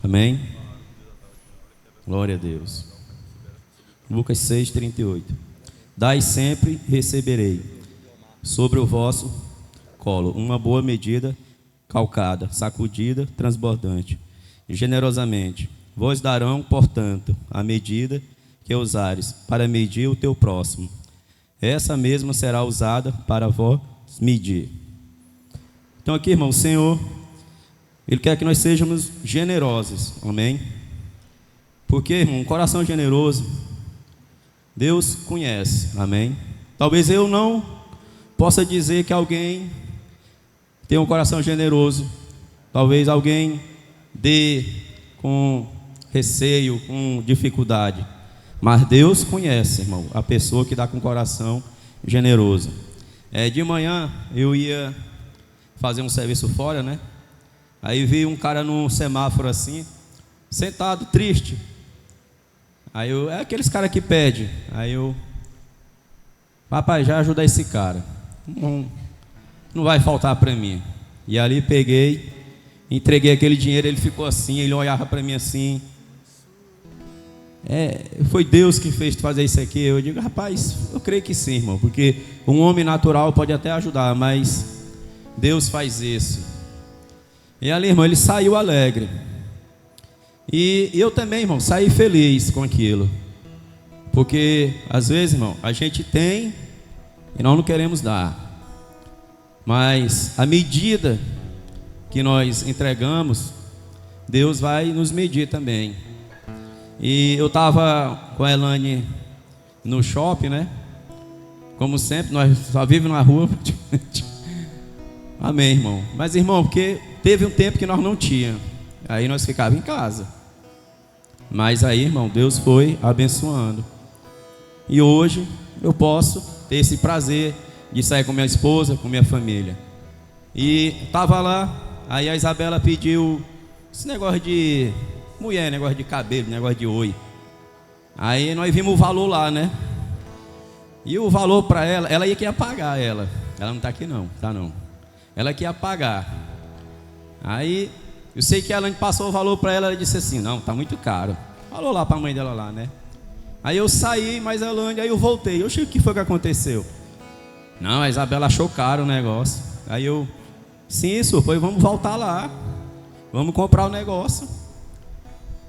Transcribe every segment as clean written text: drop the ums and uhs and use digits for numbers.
Amém? Glória a Deus. Lucas 6:38. Dai sempre, receberei sobre o vosso colo uma boa medida, calcada, sacudida, transbordante, generosamente. Vos darão, portanto, a medida que usares para medir o teu próximo. Essa mesma será usada para vós medir. Então aqui, irmão, o Senhor, Ele quer que nós sejamos generosos, amém? Porque, irmão, um coração generoso, Deus conhece, amém? Talvez eu não possa dizer que alguém tem um coração generoso, talvez alguém dê com receio, com dificuldade, mas Deus conhece, irmão, a pessoa que dá com coração generoso. De manhã eu ia fazer um serviço fora, né? Aí vi um cara num semáforo assim, sentado, triste. Aí é aqueles caras que pedem. Aí papai, já ajuda esse cara, não vai faltar para mim. E ali peguei, entreguei aquele dinheiro. Ele ficou assim, ele olhava para mim assim. Foi Deus que fez fazer isso aqui. Eu digo, rapaz, eu creio que sim, irmão, porque um homem natural pode até ajudar, mas Deus faz isso. E ali, irmão, ele saiu alegre. E eu também, irmão, saí feliz com aquilo. Porque às vezes, irmão, a gente tem e nós não queremos dar. Mas a medida que nós entregamos, Deus vai nos medir também. E eu estava com a Elane no shopping, né? Como sempre, nós só vivemos na rua. Amém, irmão. Mas, irmão, porque teve um tempo que nós não tínhamos. Aí nós ficávamos em casa. Mas aí, irmão, Deus foi abençoando. E hoje eu posso ter esse prazer de sair com minha esposa, com minha família. E estava lá, aí a Isabela pediu esse negócio de mulher, negócio de cabelo, negócio de oi. Aí nós vimos o valor lá, né? E o valor para ela ia que ia pagar ela. Ela não está aqui não, tá não. Ela que ia pagar. Aí eu sei que ela passou o valor para ela, ela disse assim, não, tá muito caro. Falou lá para a mãe dela lá, né? Aí eu saí, mas aí eu voltei. Eu achei o que foi que aconteceu. Não, a Isabela achou caro o negócio. Aí sim, senhor, pois vamos voltar lá. Vamos comprar o negócio.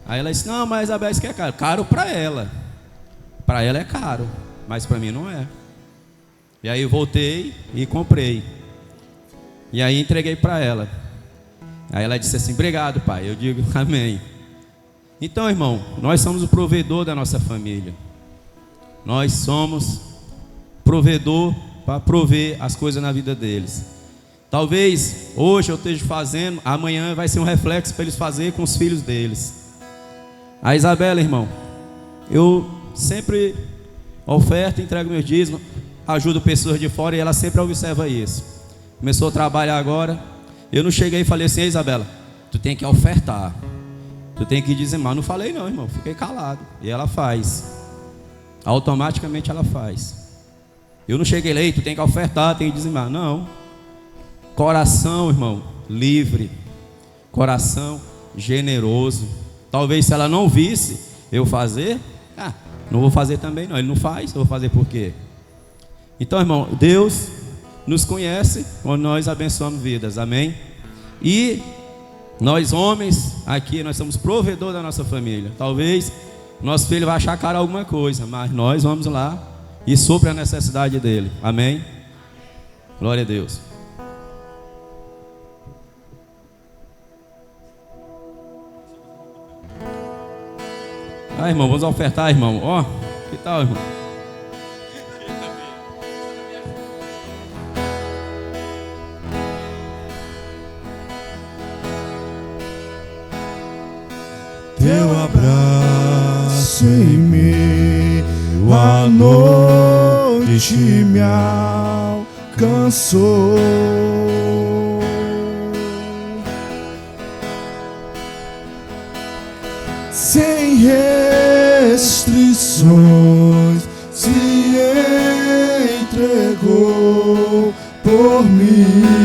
Aí ela disse, não, mas a Isabela disse que é caro. Caro para ela. Para ela é caro, mas para mim não é. E aí eu voltei e comprei. E aí entreguei para ela. Aí ela disse assim, obrigado, pai. Eu digo, amém. Então, irmão, nós somos o provedor da nossa família. Nós somos provedor para prover as coisas na vida deles. Talvez hoje eu esteja fazendo, amanhã vai ser um reflexo para eles fazerem com os filhos deles. A Isabela, irmão, eu sempre oferto, entrego meus dízimos, ajudo pessoas de fora e ela sempre observa isso. Começou a trabalhar agora. Eu não cheguei e falei assim, Isabela, tu tem que ofertar, tu tem que dizimar. Não falei não, irmão, fiquei calado. E ela faz, automaticamente ela faz. Eu não cheguei lá, tu tem que ofertar, tem que dizimar. Não. Coração, irmão, livre, coração generoso. Talvez se ela não visse eu fazer, não vou fazer também não. Ele não faz, eu vou fazer por quê? Então, irmão, Deus nos conhece quando nós abençoamos vidas, amém? E nós homens aqui, nós somos provedor da nossa família. Talvez nosso filho vai achar caro alguma coisa, mas nós vamos lá e supre a necessidade dele, amém? Glória a Deus. Irmão, vamos ofertar, irmão. Ó, que tal, irmão? Teu abraço em mim, a noite me alcançou. Sem restrições se entregou por mim.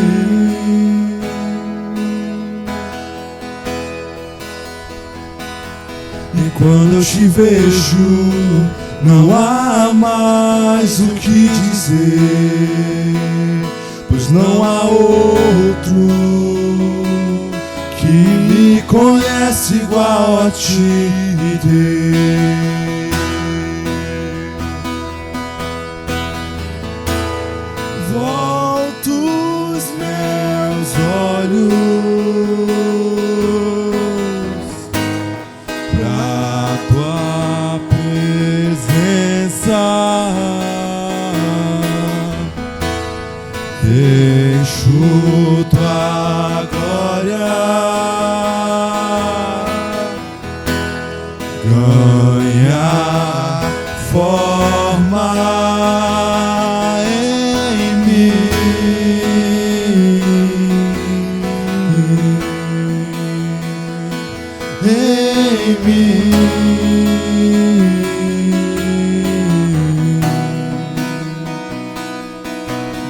E quando eu te vejo, não há mais o que dizer, pois não há outro que me conhece igual a ti, Deus. Volto os meus olhos pra tua presença, deixo tua glória ganhar forma em mim.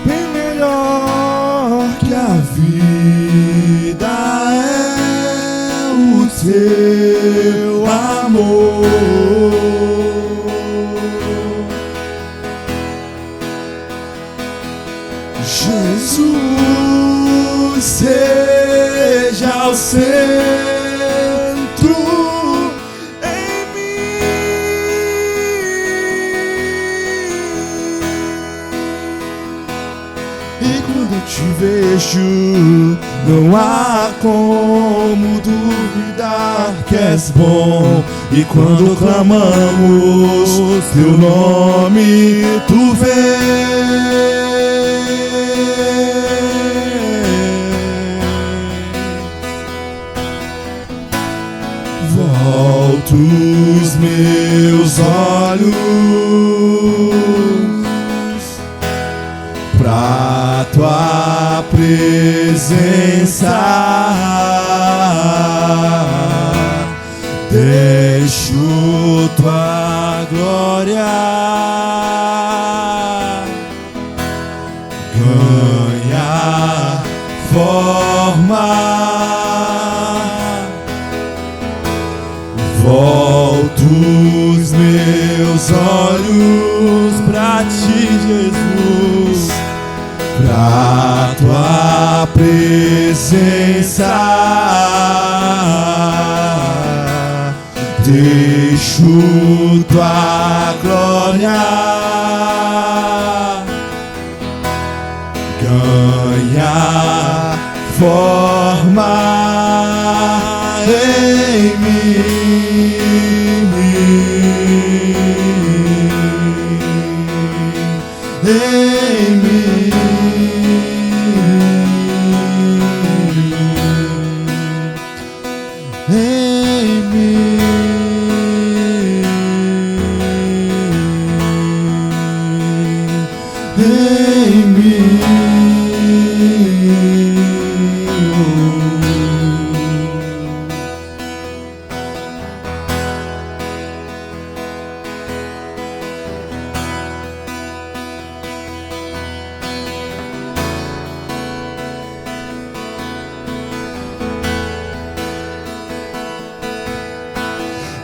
Bem melhor que a vida é o teu amor. Jesus, seja o centro em mim. E quando eu te vejo, não há como duvidar que és bom. E quando clamamos teu nome, tu vês. Volto os meus olhos pra tua presença, deixo tua glória ganhar forma. Volto os meus olhos pra ti, Jesus, pra tua presença, deixo tua glória ganhar forma em mim. Em mim, em mim, em mim.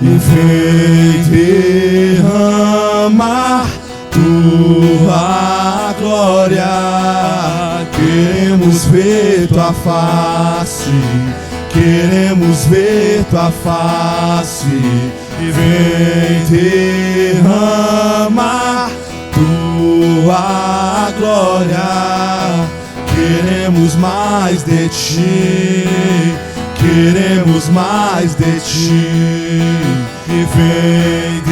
E vem derramar tua glória. Queremos ver tua face, queremos ver tua face. E vem derramar tua glória. Queremos mais de ti, queremos mais de ti. E vem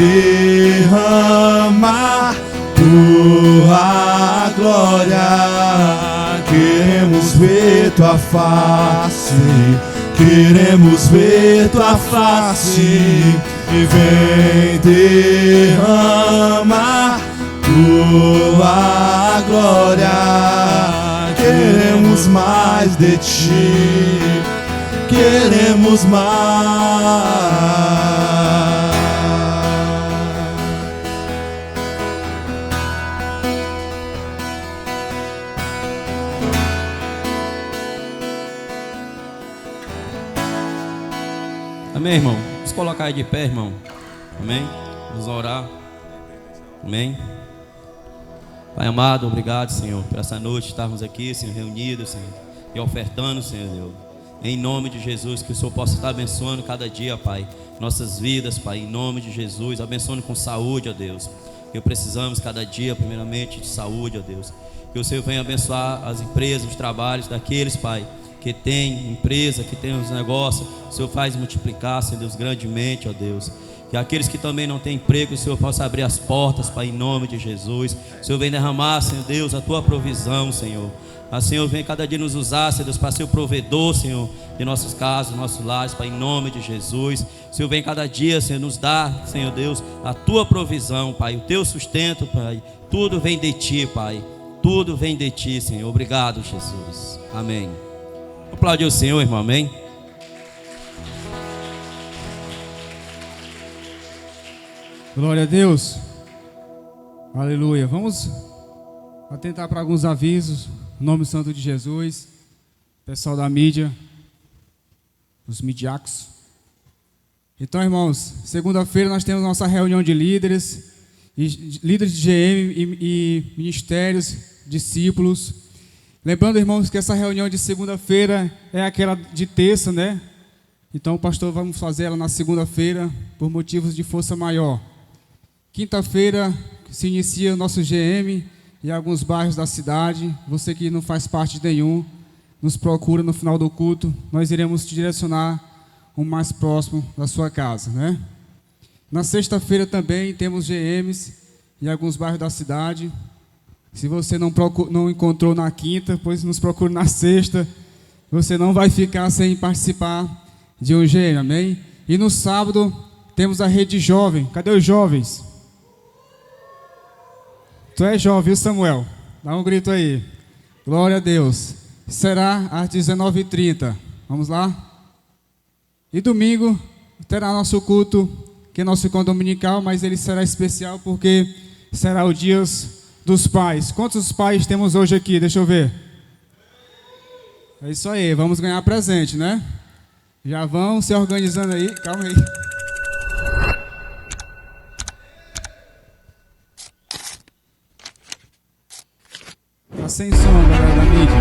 derramar tua glória. Queremos ver tua face, queremos ver tua face. E vem derramar tua glória. Queremos mais de ti, queremos mais. Amém, irmão? Vamos colocar aí de pé, irmão. Amém? Vamos orar. Amém? Pai amado, obrigado, Senhor, por essa noite estarmos aqui, Senhor, reunidos, Senhor, e ofertando, Senhor Deus. Em nome de Jesus, que o Senhor possa estar abençoando cada dia, Pai, nossas vidas, Pai, em nome de Jesus, abençoando com saúde, ó Deus. Que precisamos cada dia, primeiramente, de saúde, ó Deus. Que o Senhor venha abençoar as empresas, os trabalhos daqueles, Pai, que tem empresa, que tem os negócios. O Senhor faz multiplicar, Senhor Deus, grandemente, ó Deus. Que aqueles que também não têm emprego, o Senhor possa abrir as portas, Pai, em nome de Jesus. O Senhor vem derramar, Senhor Deus, a Tua provisão, Senhor. Assim, Senhor, vem cada dia nos usar, Senhor Deus, para ser o provedor, Senhor, de nossos casos, nossos lares, Pai, em nome de Jesus. O Senhor vem cada dia, Senhor, nos dar, Senhor Deus, a Tua provisão, Pai, o Teu sustento, Pai. Tudo vem de Ti, Pai. Tudo vem de Ti, Senhor. Obrigado, Jesus. Amém. Aplaudir o Senhor, irmão, amém. Glória a Deus. Aleluia. Vamos atentar para alguns avisos. Em nome santo de Jesus. Pessoal da mídia, os midiacos. Então, irmãos, segunda-feira nós temos nossa reunião de líderes, líderes de GM e ministérios, discípulos. Lembrando, irmãos, que essa reunião de segunda-feira é aquela de terça, né? Então, o pastor vamos fazer ela na segunda-feira por motivos de força maior. Quinta-feira se inicia o nosso GM em alguns bairros da cidade. Você que não faz parte de nenhum, nos procura no final do culto. Nós iremos te direcionar o mais próximo da sua casa, né? Na sexta-feira também temos GMs em alguns bairros da cidade. Se você não encontrou na quinta, pois nos procure na sexta. Você não vai ficar sem participar de um GM, amém? E no sábado temos a rede jovem. Cadê os jovens? Tu é jovem, viu, Samuel? Dá um grito aí. Glória a Deus. Será às 19h30. Vamos lá? E domingo terá nosso culto, que é nosso culto dominical, mas ele será especial porque será o dia dos pais. Quantos pais temos hoje aqui? Deixa eu ver. É isso aí, vamos ganhar presente, né? Já vão se organizando aí. Calma aí. Tá sem som, galera da mídia.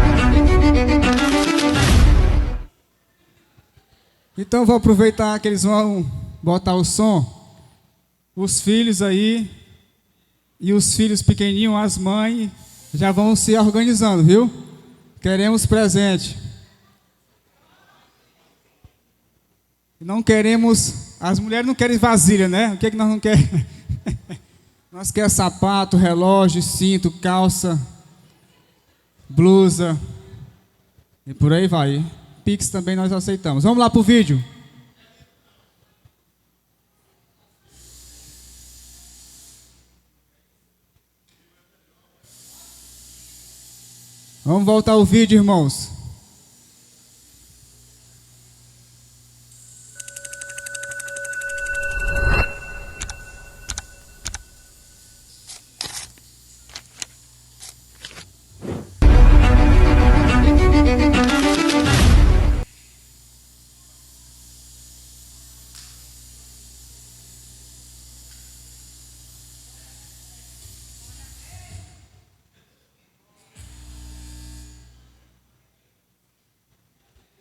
Então vou aproveitar que eles vão botar o som. Os filhos aí e os filhos pequenininhos, as mães, já vão se organizando, viu? Queremos presente. Não queremos, as mulheres não querem vasilha, né? O que é que nós não queremos? Nós queremos sapato, relógio, cinto, calça, blusa e por aí vai. Pix também nós aceitamos. Vamos lá para o vídeo. Vamos voltar ao vídeo, irmãos.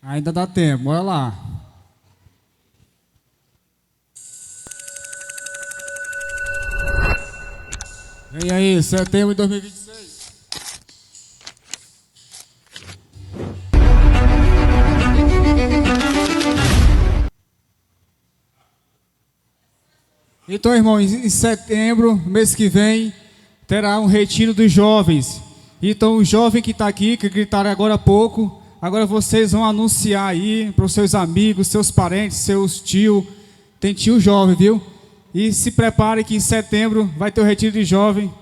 Ainda dá tempo, bora lá. Vem aí, setembro de 2026. Então, irmão, em setembro, mês que vem, terá um retiro dos jovens. Então, o jovem que está aqui, que gritaram agora há pouco, agora vocês vão anunciar aí para os seus amigos, seus parentes, seus tios. Tem tio jovem, viu? E se prepare que em setembro vai ter o retiro de jovem.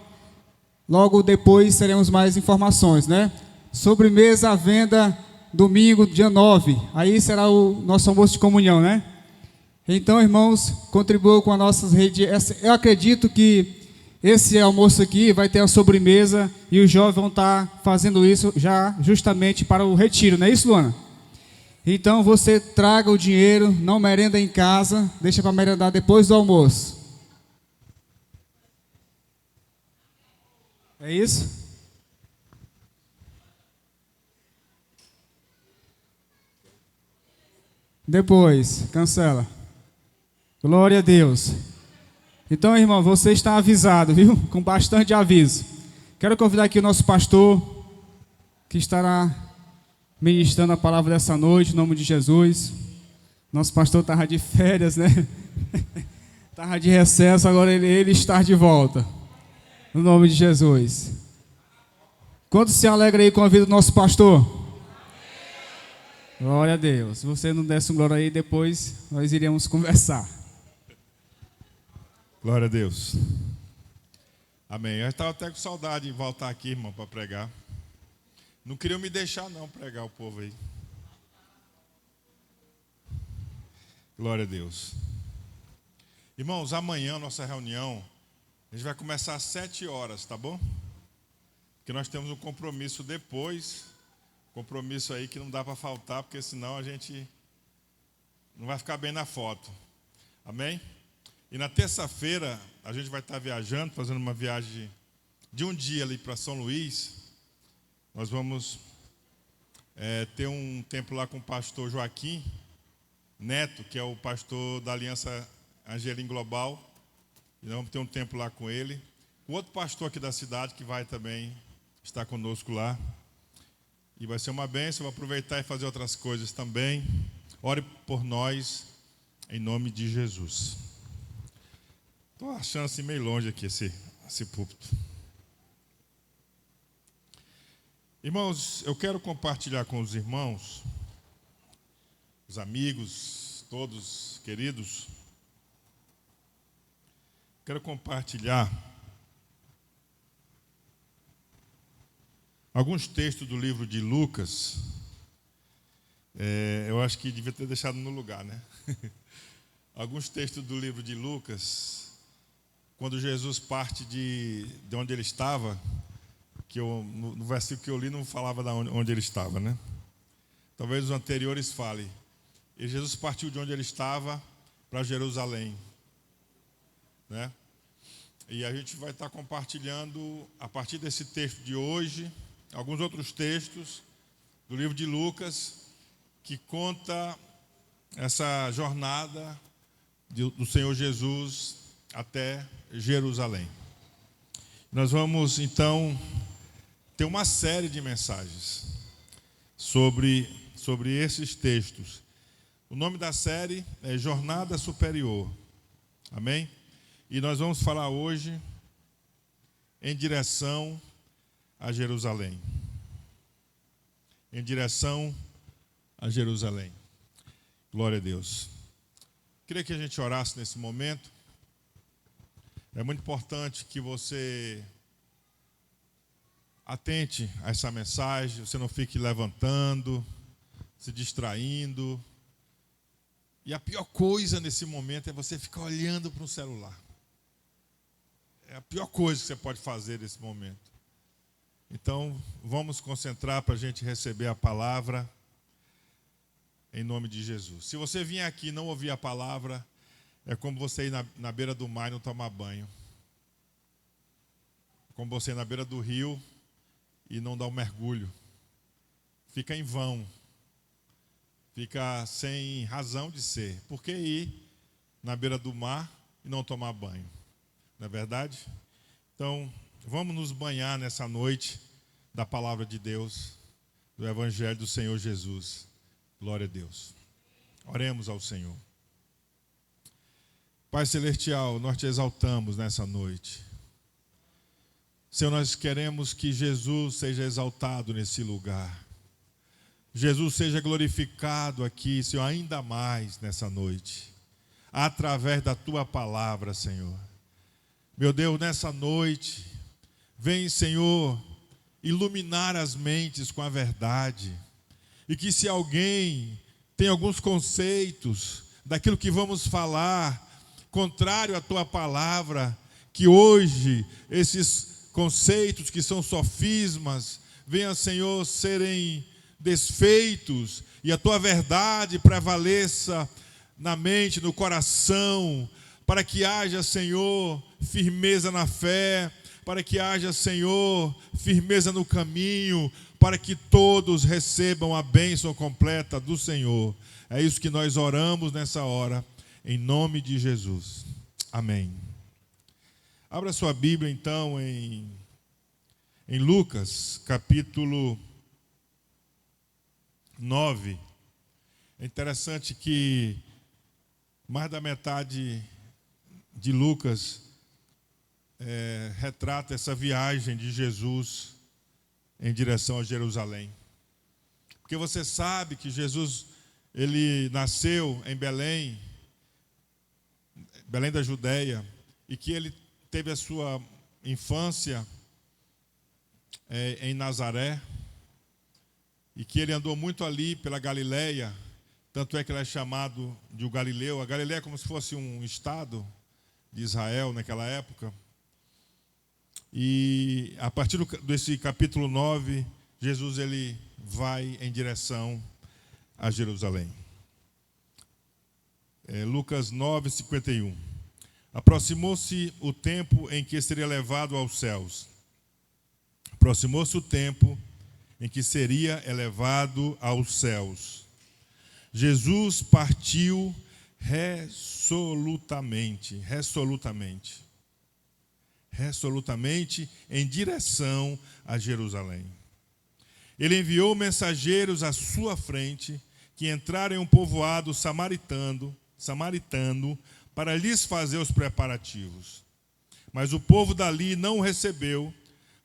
Logo depois teremos mais informações, né? Sobremesa à venda domingo, dia 9. Aí será o nosso almoço de comunhão, né? Então, irmãos, contribuam com as nossas redes. Eu acredito que esse almoço aqui vai ter a sobremesa e os jovens vão estar fazendo isso já justamente para o retiro, não é isso, Luana? Então você traga o dinheiro, não merenda em casa, deixa para merendar depois do almoço. É isso? Depois, cancela. Glória a Deus. Então, irmão, você está avisado, viu? Com bastante aviso. Quero convidar aqui o nosso pastor, que estará ministrando a palavra dessa noite, em nome de Jesus. Nosso pastor estava de férias, né? Estava de recesso, agora ele está de volta. No nome de Jesus. Quanto se alegra aí com a vida do nosso pastor? Glória a Deus. Se você não desse um glória aí, depois nós iríamos conversar. Glória a Deus. Amém. Eu estava até com saudade de voltar aqui, irmão, para pregar. Não queriam me deixar não pregar o povo aí. Glória a Deus. Irmãos, amanhã nossa reunião, a gente vai começar às 7 horas, tá bom? Porque nós temos um compromisso depois, compromisso aí que não dá para faltar, porque senão a gente não vai ficar bem na foto. Amém? E na terça-feira a gente vai estar viajando, fazendo uma viagem de um dia ali para São Luís. Nós vamos ter um tempo lá com o pastor Joaquim Neto, que é o pastor da Aliança Angelim Global. E nós vamos ter um tempo lá com ele. O outro pastor aqui da cidade que vai também estar conosco lá. E vai ser uma bênção, vou aproveitar e fazer outras coisas também. Ore por nós, em nome de Jesus. Estou achando assim meio longe aqui esse púlpito. Irmãos, eu quero compartilhar com os irmãos, os amigos, todos queridos. Quero compartilhar alguns textos do livro de Lucas. Eu acho que devia ter deixado no lugar, né? Alguns textos do livro de Lucas, quando Jesus parte de onde ele estava, que no versículo que eu li não falava de onde ele estava, né? Talvez os anteriores falem. E Jesus partiu de onde ele estava para Jerusalém, né? E a gente vai estar compartilhando, a partir desse texto de hoje, alguns outros textos do livro de Lucas, que conta essa jornada do Senhor Jesus até Jerusalém. Nós vamos, então, ter uma série de mensagens sobre esses textos. O nome da série é Jornada Superior. Amém? E nós vamos falar hoje em direção a Jerusalém. Em direção a Jerusalém. Glória a Deus. Queria que a gente orasse nesse momento. É muito importante que você atente a essa mensagem, você não fique levantando, se distraindo. E a pior coisa nesse momento é você ficar olhando para o celular. É a pior coisa que você pode fazer nesse momento. Então, vamos concentrar para a gente receber a palavra em nome de Jesus. Se você vier aqui e não ouvir a palavra, é como você ir na beira do mar e não tomar banho. Como você ir na beira do rio e não dar um mergulho. Fica em vão. Fica sem razão de ser. Por que ir na beira do mar e não tomar banho? Não é verdade? Então, vamos nos banhar nessa noite da palavra de Deus, do Evangelho do Senhor Jesus. Glória a Deus. Oremos ao Senhor. Pai Celestial, nós te exaltamos nessa noite. Senhor, nós queremos que Jesus seja exaltado nesse lugar. Jesus seja glorificado aqui, Senhor, ainda mais nessa noite. Através da tua palavra, Senhor. Meu Deus, nessa noite, vem, Senhor, iluminar as mentes com a verdade. E que se alguém tem alguns conceitos daquilo que vamos falar, contrário à tua palavra, que hoje esses conceitos que são sofismas, venham, Senhor, serem desfeitos e a tua verdade prevaleça na mente, no coração, para que haja, Senhor, firmeza na fé, para que haja, Senhor, firmeza no caminho, para que todos recebam a bênção completa do Senhor. É isso que nós oramos nessa hora, em nome de Jesus. Amém. Abra sua Bíblia, então, em Lucas, capítulo 9. É interessante que mais da metade de Lucas retrata essa viagem de Jesus em direção a Jerusalém. Porque você sabe que Jesus, ele nasceu em Belém da Judéia, e que ele teve a sua infância em Nazaré, e que ele andou muito ali pela Galileia, tanto é que ele é chamado de o Galileu. A Galileia é como se fosse um estado de Israel naquela época. E a partir desse capítulo 9, Jesus ele vai em direção a Jerusalém. Lucas 9, 51. Aproximou-se o tempo em que seria levado aos céus. Aproximou-se o tempo em que seria elevado aos céus. Jesus partiu resolutamente em direção a Jerusalém. Ele enviou mensageiros à sua frente, que entraram em um povoado samaritano, para lhes fazer os preparativos. Mas o povo dali não o recebeu,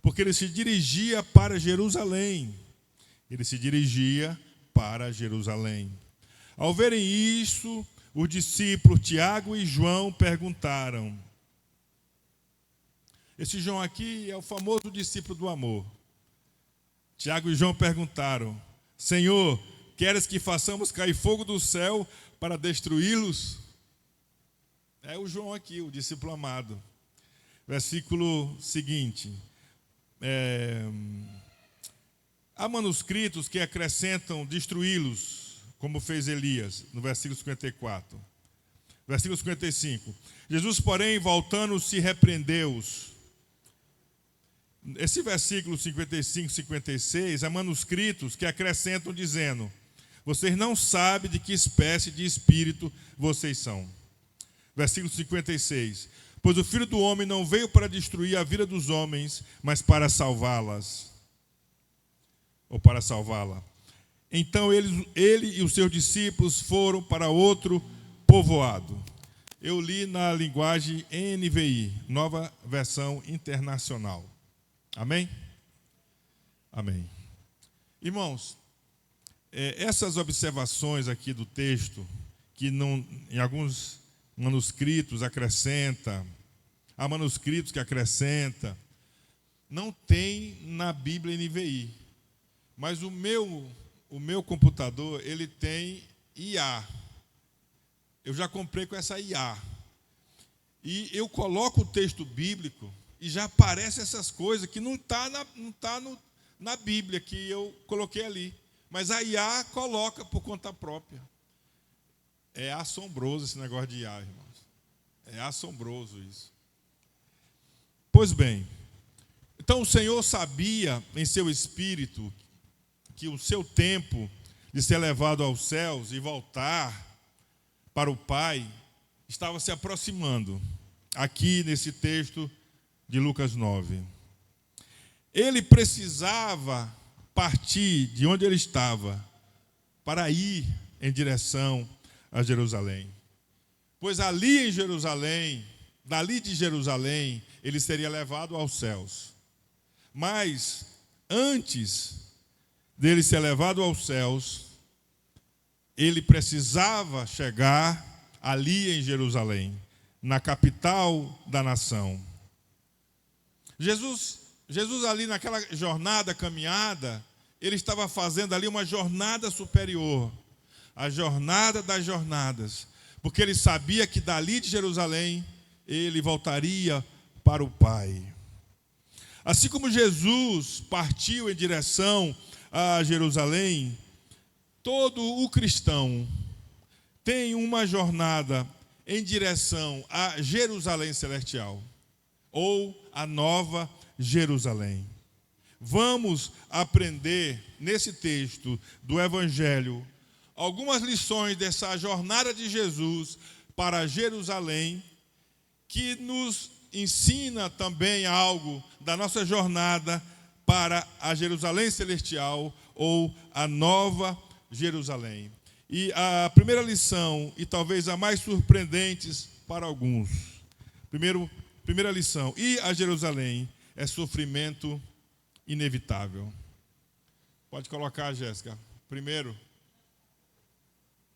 porque ele se dirigia para Jerusalém. Ao verem isso, os discípulos Tiago e João perguntaram. Esse João aqui é o famoso discípulo do amor. Tiago e João perguntaram: Senhor, queres que façamos cair fogo do céu para destruí-los? É o João aqui, o discípulo amado. Versículo seguinte. Há manuscritos que acrescentam destruí-los, como fez Elias, no versículo 54. Versículo 55. Jesus, porém, voltando-se, repreendeu-os. Esse versículo 55 e 56 há manuscritos que acrescentam dizendo: vocês não sabem de que espécie de espírito vocês são. Versículo 56. Pois o Filho do Homem não veio para destruir a vida dos homens, mas para salvá-las. Ou para salvá-la. Então ele e os seus discípulos foram para outro povoado. Eu li na linguagem NVI, Nova Versão Internacional. Amém? Amém. Irmãos, essas observações aqui do texto, que não, em alguns manuscritos acrescenta, há manuscritos que acrescenta, não tem na Bíblia NVI. Mas o meu computador, ele tem IA. Eu já comprei com essa IA. E eu coloco o texto bíblico e já aparecem essas coisas que não está na Bíblia, que eu coloquei ali. Mas a IA coloca por conta própria. É assombroso esse negócio de IA, irmãos. É assombroso isso. Pois bem, então o Senhor sabia em seu espírito que o seu tempo de ser levado aos céus e voltar para o Pai estava se aproximando, aqui nesse texto de Lucas 9. Ele precisava partir de onde ele estava para ir em direção a Jerusalém. Pois ali em Jerusalém, dali de Jerusalém, ele seria levado aos céus. Mas antes dele ser levado aos céus, ele precisava chegar ali em Jerusalém, na capital da nação. Jesus ali naquela jornada, caminhada, ele estava fazendo ali uma jornada superior, a jornada das jornadas, porque ele sabia que dali de Jerusalém ele voltaria para o Pai. Assim como Jesus partiu em direção a Jerusalém, todo o cristão tem uma jornada em direção a Jerusalém celestial, ou a Nova Jerusalém. Vamos aprender nesse texto do Evangelho algumas lições dessa jornada de Jesus para Jerusalém, que nos ensina também algo da nossa jornada para a Jerusalém celestial ou a Nova Jerusalém. E a primeira lição, e talvez a mais surpreendente para alguns. Primeira lição, ir a Jerusalém é sofrimento inevitável. Pode colocar, Jéssica. Primeiro.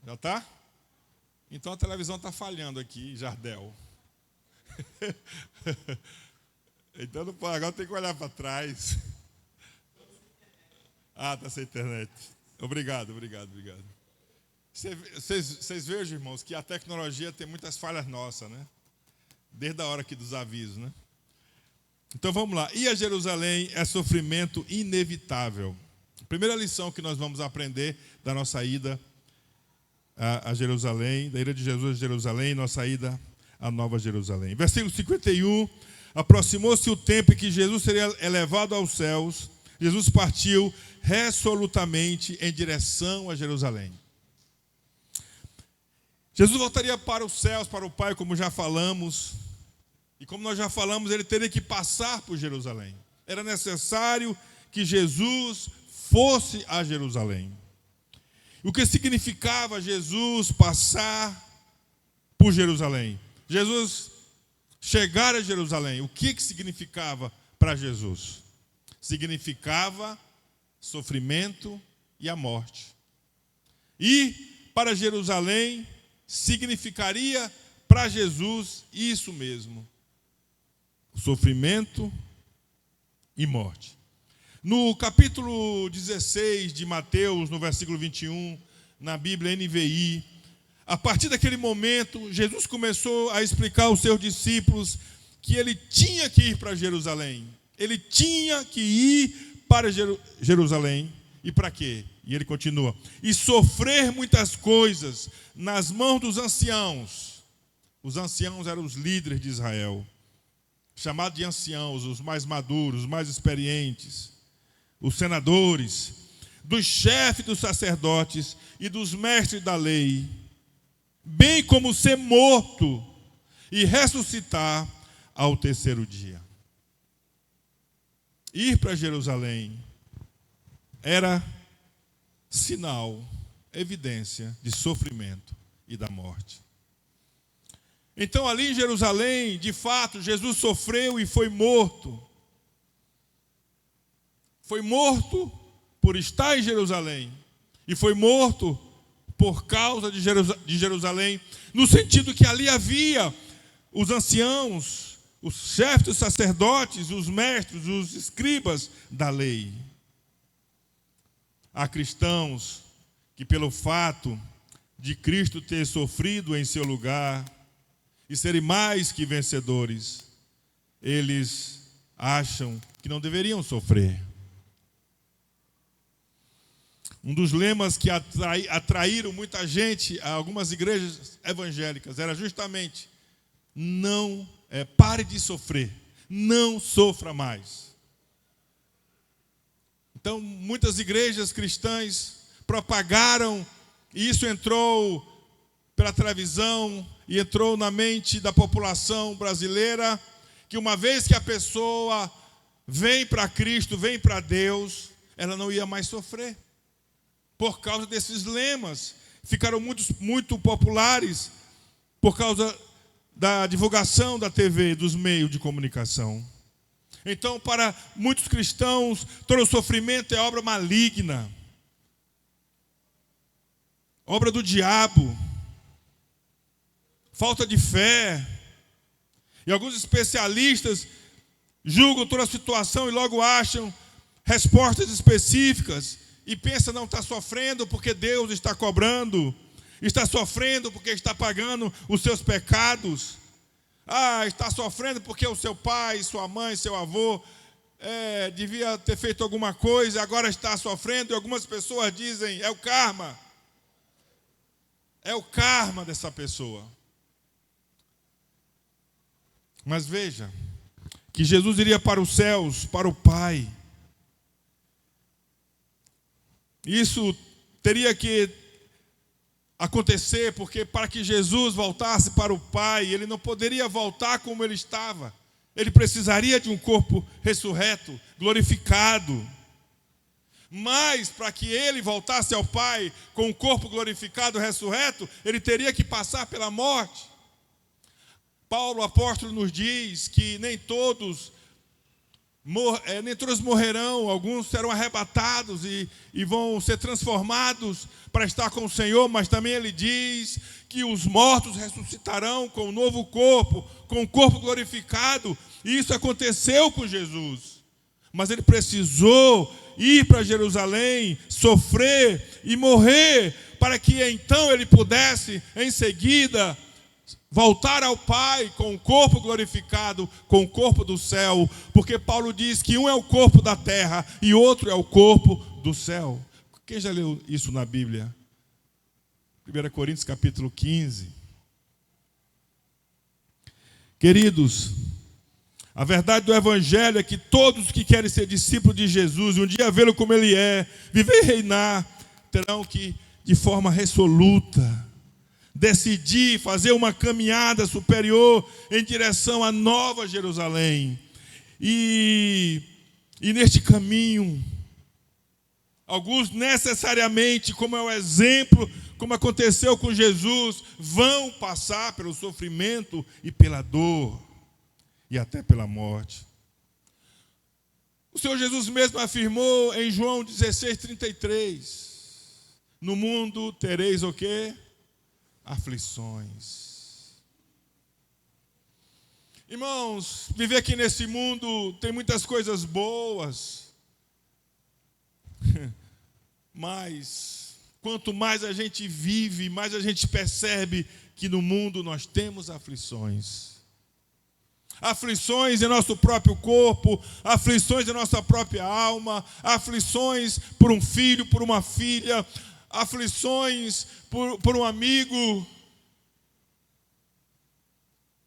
Já está? Então a televisão está falhando aqui, Jardel. Então agora tem que olhar para trás. Ah, está sem internet. Obrigado. Vocês vejam, irmãos, que a tecnologia tem muitas falhas nossas, né? Desde a hora aqui dos avisos, né? Então vamos lá. Ir a Jerusalém é sofrimento inevitável. Primeira lição que nós vamos aprender da nossa ida a Jerusalém, da ida de Jesus a Jerusalém, nossa ida à Nova Jerusalém. Versículo 51, aproximou-se o tempo em que Jesus seria elevado aos céus. Jesus partiu resolutamente em direção a Jerusalém. Jesus voltaria para os céus, para o Pai, como já falamos. E como nós já falamos, ele teria que passar por Jerusalém. Era necessário que Jesus fosse a Jerusalém. O que significava Jesus passar por Jerusalém? Jesus chegar a Jerusalém, o que significava para Jesus? Significava sofrimento e a morte. E para Jerusalém significaria para Jesus isso mesmo: sofrimento e morte. No capítulo 16 de Mateus, no versículo 21, na Bíblia NVI, a partir daquele momento, Jesus começou a explicar aos seus discípulos que ele tinha que ir para Jerusalém. Ele tinha que ir para Jerusalém. E para quê? E ele continua: e sofrer muitas coisas nas mãos dos anciãos. Os anciãos eram os líderes de Israel, chamados de anciãos, os mais maduros, os mais experientes, os senadores, dos chefes dos sacerdotes e dos mestres da lei, bem como ser morto e ressuscitar ao terceiro dia. Ir para Jerusalém era sinal, evidência de sofrimento e da morte. Então, ali em Jerusalém, de fato, Jesus sofreu e foi morto. Foi morto por estar em Jerusalém. E foi morto por causa de Jerusalém, no sentido que ali havia os anciãos, os chefes dos sacerdotes, os mestres, os escribas da lei. Há cristãos que, pelo fato de Cristo ter sofrido em seu lugar e serem mais que vencedores, eles acham que não deveriam sofrer. Um dos lemas que atraíram muita gente a algumas igrejas evangélicas era justamente: pare de sofrer, não sofra mais. Então, muitas igrejas cristãs propagaram, e isso entrou pela televisão e entrou na mente da população brasileira, que uma vez que a pessoa vem para Cristo, vem para Deus, ela não ia mais sofrer. Por causa desses lemas, ficaram muito populares por causa da divulgação da TV, dos meios de comunicação. Então, para muitos cristãos, todo sofrimento é obra maligna, obra do diabo, falta de fé. E alguns especialistas julgam toda a situação e logo acham respostas específicas e pensam: não, está sofrendo porque Deus está cobrando, está sofrendo porque está pagando os seus pecados. Está sofrendo porque o seu pai, sua mãe, seu avô devia ter feito alguma coisa, agora está sofrendo, e algumas pessoas dizem, é o karma. É o karma dessa pessoa. Mas veja, que Jesus iria para os céus, para o Pai. Isso teria que acontecer, porque para que Jesus voltasse para o Pai, ele não poderia voltar como ele estava. Ele precisaria de um corpo ressurreto, glorificado. Mas para que ele voltasse ao Pai com um corpo glorificado, ressurreto, ele teria que passar pela morte. Paulo, o apóstolo, nos diz que nem todos morrerão, alguns serão arrebatados e vão ser transformados para estar com o Senhor, mas também ele diz que os mortos ressuscitarão com um novo corpo, com um corpo glorificado, e isso aconteceu com Jesus. Mas ele precisou ir para Jerusalém, sofrer e morrer, para que então ele pudesse, em seguida, voltar ao Pai com o corpo glorificado, com o corpo do céu, porque Paulo diz que um é o corpo da terra e outro é o corpo do céu. Quem já leu isso na Bíblia? 1 Coríntios capítulo 15. Queridos, a verdade do Evangelho é que todos que querem ser discípulos de Jesus, e um dia vê-lo como ele é, viver e reinar, terão que, de forma resoluta, decidir fazer uma caminhada superior em direção à Nova Jerusalém. E neste caminho, alguns necessariamente, como é o exemplo, como aconteceu com Jesus, vão passar pelo sofrimento e pela dor, e até pela morte. O Senhor Jesus mesmo afirmou em João 16:33, no mundo tereis o quê? Aflições. Irmãos, viver aqui nesse mundo tem muitas coisas boas, mas quanto mais a gente vive, mais a gente percebe que no mundo nós temos aflições. Aflições em nosso próprio corpo, aflições em nossa própria alma, aflições por um filho, por uma filha, aflições por um amigo.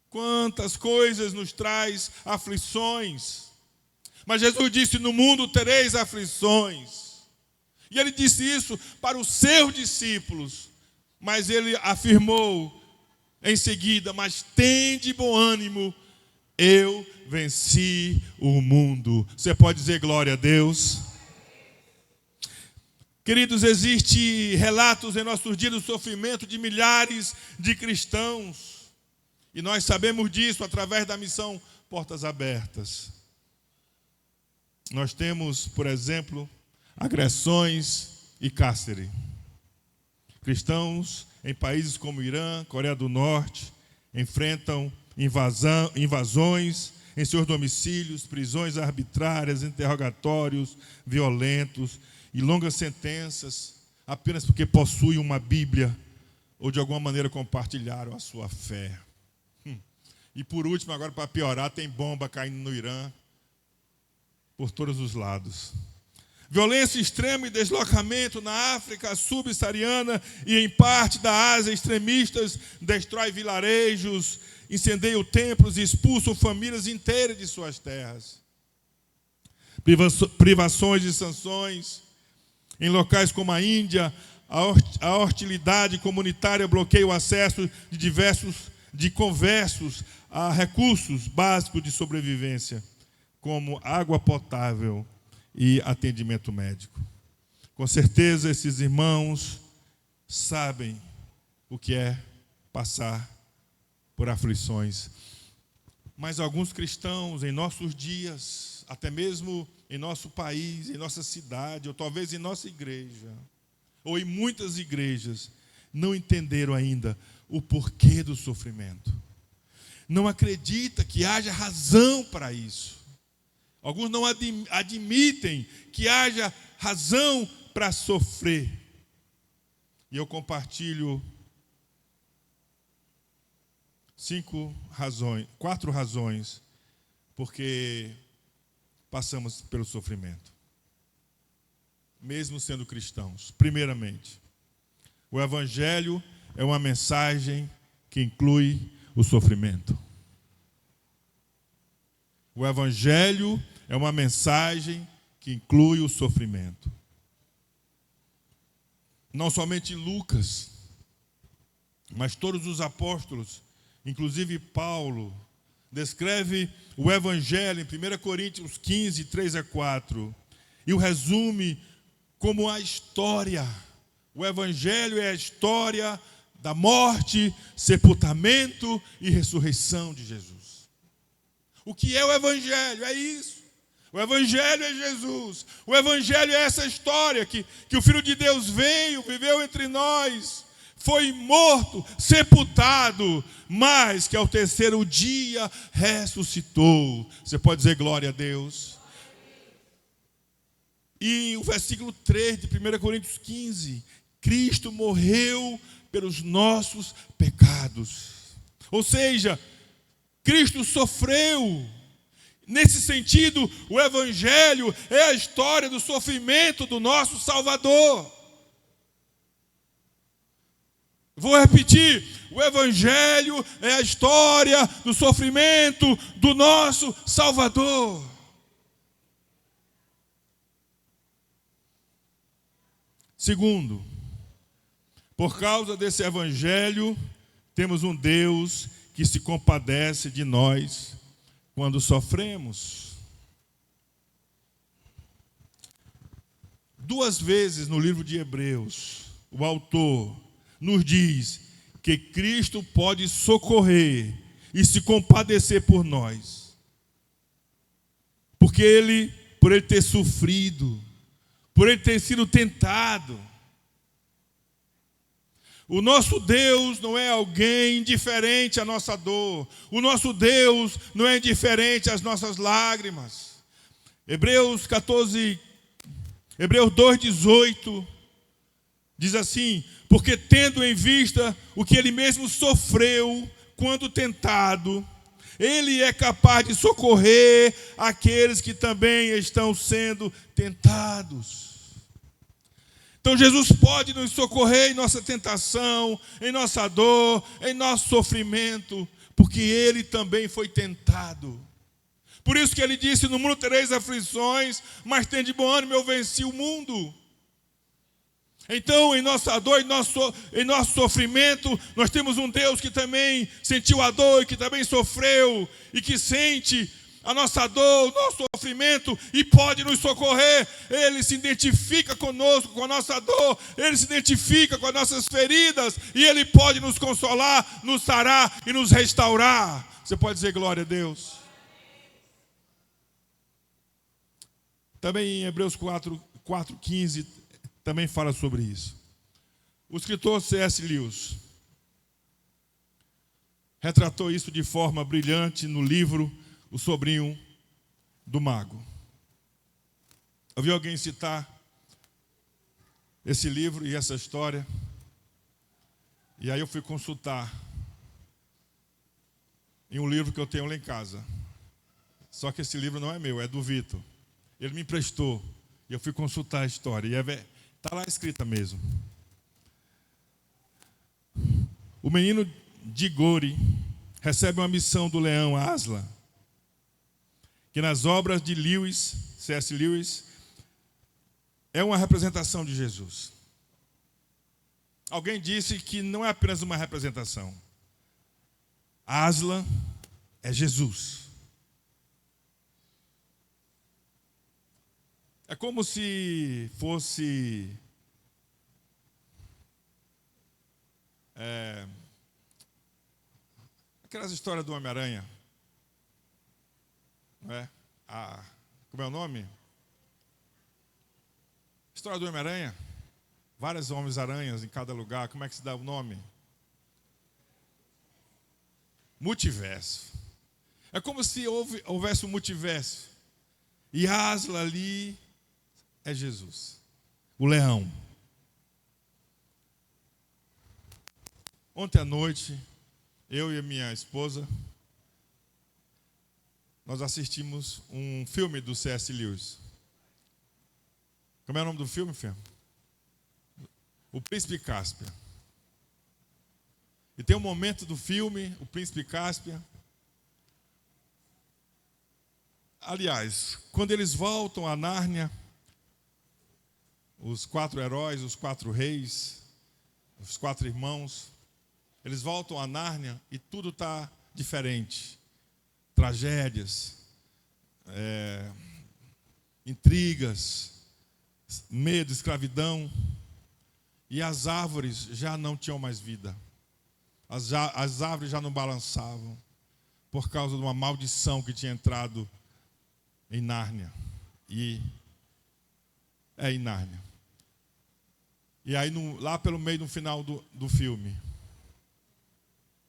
Quantas coisas nos traz aflições. Mas Jesus disse, no mundo tereis aflições. E ele disse isso para os seus discípulos. Mas ele afirmou em seguida, mas tende bom ânimo, eu venci o mundo. Você pode dizer glória a Deus? Queridos, existem relatos em nossos dias do sofrimento de milhares de cristãos. E nós sabemos disso através da missão Portas Abertas. Nós temos, por exemplo, agressões e cárcere. Cristãos em países como Irã, Coreia do Norte, enfrentam invasões em seus domicílios, prisões arbitrárias, interrogatórios violentos e longas sentenças, apenas porque possuem uma Bíblia ou de alguma maneira compartilharam a sua fé. E por último, agora para piorar, tem bomba caindo no Irã por todos os lados. Violência extrema e deslocamento na África subsaariana e em parte da Ásia, extremistas destroem vilarejos, incendeiam templos e expulsam famílias inteiras de suas terras. Privações e sanções. Em locais como a Índia, a hostilidade comunitária bloqueia o acesso de conversos a recursos básicos de sobrevivência, como água potável e atendimento médico. Com certeza esses irmãos sabem o que é passar por aflições. Mas alguns cristãos em nossos dias, até mesmo em nosso país, em nossa cidade, ou talvez em nossa igreja, ou em muitas igrejas, não entenderam ainda o porquê do sofrimento. Não acredita que haja razão para isso. Alguns não admitem que haja razão para sofrer. E eu compartilho 4 razões, porque passamos pelo sofrimento, mesmo sendo cristãos. Primeiramente, o Evangelho é uma mensagem que inclui o sofrimento. O Evangelho é uma mensagem que inclui o sofrimento. Não somente Lucas, mas todos os apóstolos, inclusive Paulo, descreve o Evangelho em 1 Coríntios 15, 3-4, e o resume como a história. O Evangelho é a história da morte, sepultamento e ressurreição de Jesus. O que é o Evangelho? É isso. O Evangelho é Jesus. O Evangelho é essa história que o Filho de Deus veio, viveu entre nós, foi morto, sepultado, mas que ao terceiro dia ressuscitou. Você pode dizer glória a Deus? E o versículo 3 de 1 Coríntios 15, Cristo morreu pelos nossos pecados. Ou seja, Cristo sofreu. Nesse sentido, o Evangelho é a história do sofrimento do nosso Salvador. Vou repetir, o Evangelho é a história do sofrimento do nosso Salvador. Segundo, por causa desse Evangelho, temos um Deus que se compadece de nós quando sofremos. 2 vezes no livro de Hebreus, o autor nos diz que Cristo pode socorrer e se compadecer por nós. Porque por ele ter sofrido, por ele ter sido tentado. O nosso Deus não é alguém indiferente à nossa dor. O nosso Deus não é indiferente às nossas lágrimas. Hebreus 2:18 diz assim: porque tendo em vista o que ele mesmo sofreu quando tentado, ele é capaz de socorrer aqueles que também estão sendo tentados. Então Jesus pode nos socorrer em nossa tentação, em nossa dor, em nosso sofrimento, porque ele também foi tentado. Por isso que ele disse: no mundo tereis aflições, mas tende bom ânimo, eu venci o mundo. Então, em nossa dor, em nosso sofrimento, nós temos um Deus que também sentiu a dor e que também sofreu e que sente a nossa dor, o nosso sofrimento e pode nos socorrer. Ele se identifica conosco, com a nossa dor, ele se identifica com as nossas feridas e ele pode nos consolar, nos sarar e nos restaurar. Você pode dizer glória a Deus? Também em Hebreus 4:15 também fala sobre isso. O escritor C.S. Lewis retratou isso de forma brilhante no livro O Sobrinho do Mago. Eu vi alguém citar esse livro e essa história, e aí eu fui consultar em um livro que eu tenho lá em casa. Só que esse livro não é meu, é do Vitor. Ele me emprestou e eu fui consultar a história, e está lá escrita mesmo. O menino Diggory recebe uma missão do leão Aslan, que nas obras de C.S. Lewis, é uma representação de Jesus. Alguém disse que não é apenas uma representação. Aslan é Jesus. É como se fosse aquelas histórias do Homem-Aranha. Não é? Como é o nome? História do Homem-Aranha. Vários Homens-Aranhas em cada lugar. Como é que se dá o nome? Multiverso. É como se houvesse um multiverso. E Aslan ali é Jesus, o leão. Ontem à noite, eu e a minha esposa, nós assistimos um filme do C.S. Lewis. Como é o nome do filme, Fê? O Príncipe Cáspia. E tem um momento do filme, o Príncipe Cáspia. Aliás, quando eles voltam a Nárnia, os 4 heróis, os 4 reis, os 4 irmãos, eles voltam a Nárnia e tudo está diferente. Tragédias, intrigas, medo, escravidão. E as árvores já não tinham mais vida. As árvores já não balançavam por causa de uma maldição que tinha entrado em Nárnia. Em Nárnia. E aí, lá pelo meio, no final do filme,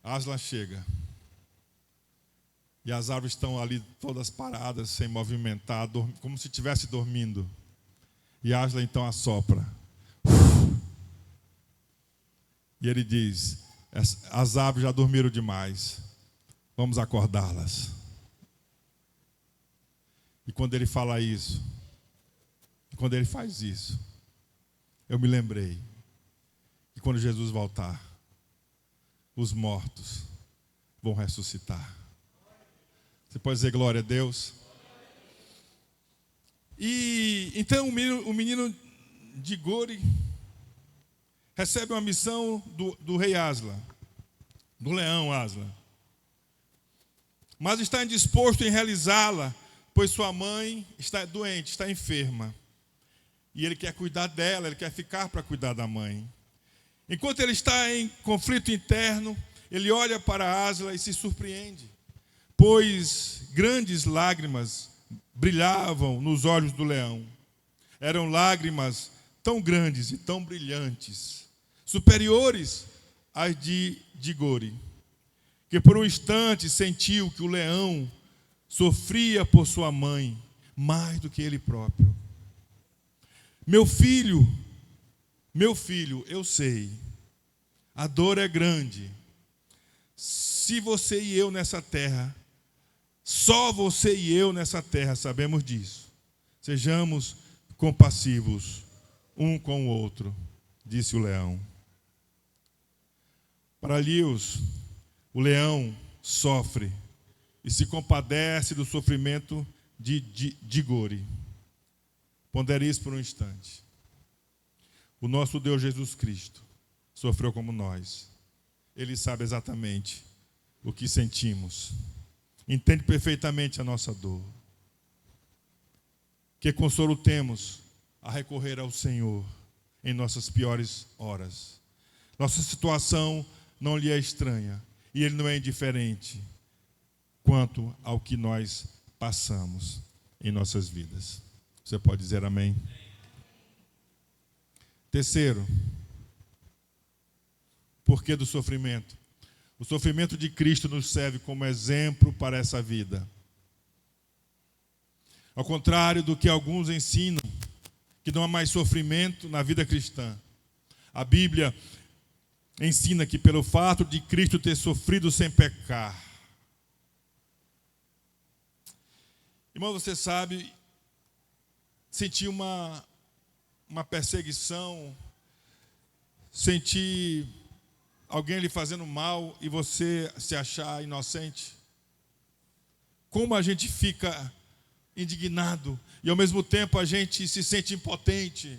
Aslan chega. E as árvores estão ali todas paradas, sem movimentar, como se estivesse dormindo. E Aslan então assopra. E ele diz: as árvores já dormiram demais, vamos acordá-las. E quando ele fala isso, quando ele faz isso, eu me lembrei que quando Jesus voltar, os mortos vão ressuscitar. Você pode dizer glória a Deus? E então o menino de Gori recebe uma missão do rei Aslan, do leão Aslan. Mas está indisposto em realizá-la, pois sua mãe está doente, está enferma. E ele quer cuidar dela, ele quer ficar para cuidar da mãe. Enquanto ele está em conflito interno, ele olha para Aslan e se surpreende, pois grandes lágrimas brilhavam nos olhos do leão. Eram lágrimas tão grandes e tão brilhantes, superiores às de Gori, que por um instante sentiu que o leão sofria por sua mãe mais do que ele próprio. Meu filho, eu sei, a dor é grande. Se você e eu nessa terra, só você e eu nessa terra sabemos disso. Sejamos compassivos um com o outro, disse o leão. Para Lewis, o leão sofre e se compadece do sofrimento de Gori. Pondere isso por um instante. O nosso Deus Jesus Cristo sofreu como nós. Ele sabe exatamente o que sentimos. Entende perfeitamente a nossa dor. Que consolo temos a recorrer ao Senhor em nossas piores horas. Nossa situação não lhe é estranha e Ele não é indiferente quanto ao que nós passamos em nossas vidas. Você pode dizer amém? Terceiro, porquê do sofrimento? O sofrimento de Cristo nos serve como exemplo para essa vida. Ao contrário do que alguns ensinam, que não há mais sofrimento na vida cristã. A Bíblia ensina que pelo fato de Cristo ter sofrido sem pecar. Irmão, você sabe, sentir uma perseguição, sentir alguém lhe fazendo mal e você se achar inocente. Como a gente fica indignado e ao mesmo tempo a gente se sente impotente,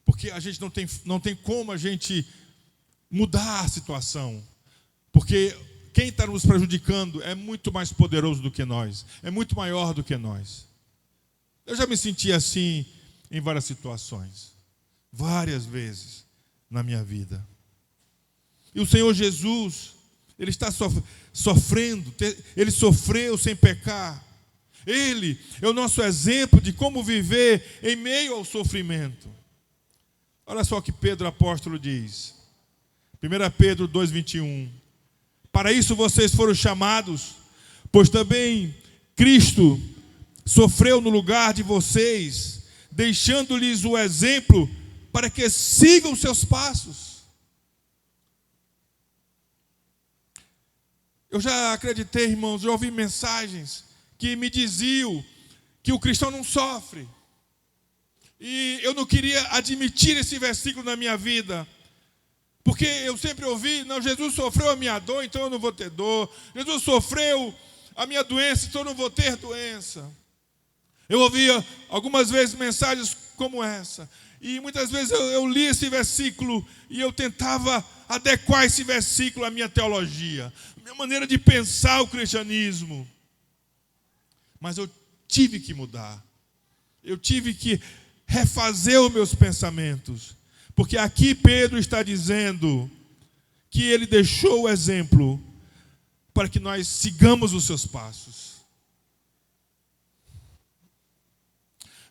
porque a gente não tem como a gente mudar a situação, porque quem está nos prejudicando é muito mais poderoso do que nós, é muito maior do que nós. Eu já me senti assim em várias situações, várias vezes na minha vida. E o Senhor Jesus, Ele está sofrendo, Ele sofreu sem pecar. Ele é o nosso exemplo de como viver em meio ao sofrimento. Olha só o que Pedro apóstolo diz. 1 Pedro 2,21. Para isso vocês foram chamados, pois também Cristo sofreu no lugar de vocês, deixando-lhes o exemplo para que sigam seus passos. Eu já acreditei, irmãos, já ouvi mensagens que me diziam que o cristão não sofre. E eu não queria admitir esse versículo na minha vida, porque eu sempre ouvi, não, Jesus sofreu a minha dor, então eu não vou ter dor. Jesus sofreu a minha doença, então eu não vou ter doença. Eu ouvia algumas vezes mensagens como essa, e muitas vezes eu li esse versículo e eu tentava adequar esse versículo à minha teologia, à minha maneira de pensar o cristianismo. Mas eu tive que mudar, eu tive que refazer os meus pensamentos, porque aqui Pedro está dizendo que ele deixou o exemplo para que nós sigamos os seus passos.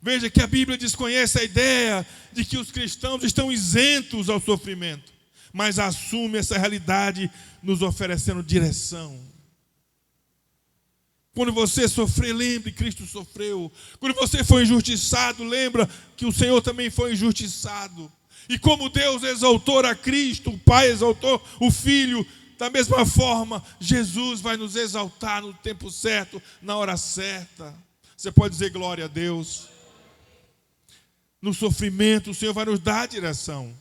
Veja que a Bíblia desconhece a ideia de que os cristãos estão isentos ao sofrimento, mas assume essa realidade nos oferecendo direção. Quando você sofrer, lembre, Cristo sofreu. Quando você for injustiçado, lembra que o Senhor também foi injustiçado. E como Deus exaltou a Cristo, o Pai exaltou o Filho, da mesma forma, Jesus vai nos exaltar no tempo certo, na hora certa. Você pode dizer glória a Deus. No sofrimento, o Senhor vai nos dar a direção.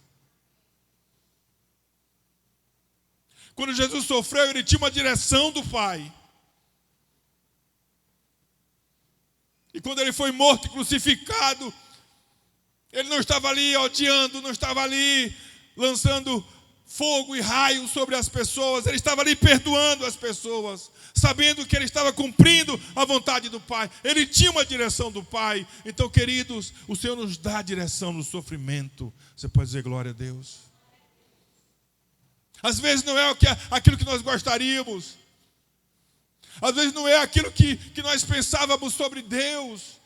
Quando Jesus sofreu, ele tinha uma direção do Pai. E quando ele foi morto e crucificado, ele não estava ali odiando, não estava ali lançando fogo e raio sobre as pessoas. Ele estava ali perdoando as pessoas, sabendo que ele estava cumprindo a vontade do Pai. Ele tinha uma direção do Pai. Então, queridos, o Senhor nos dá a direção no sofrimento. Você pode dizer glória a Deus. Às vezes não é aquilo que nós gostaríamos. Às vezes não é aquilo que nós pensávamos sobre Deus,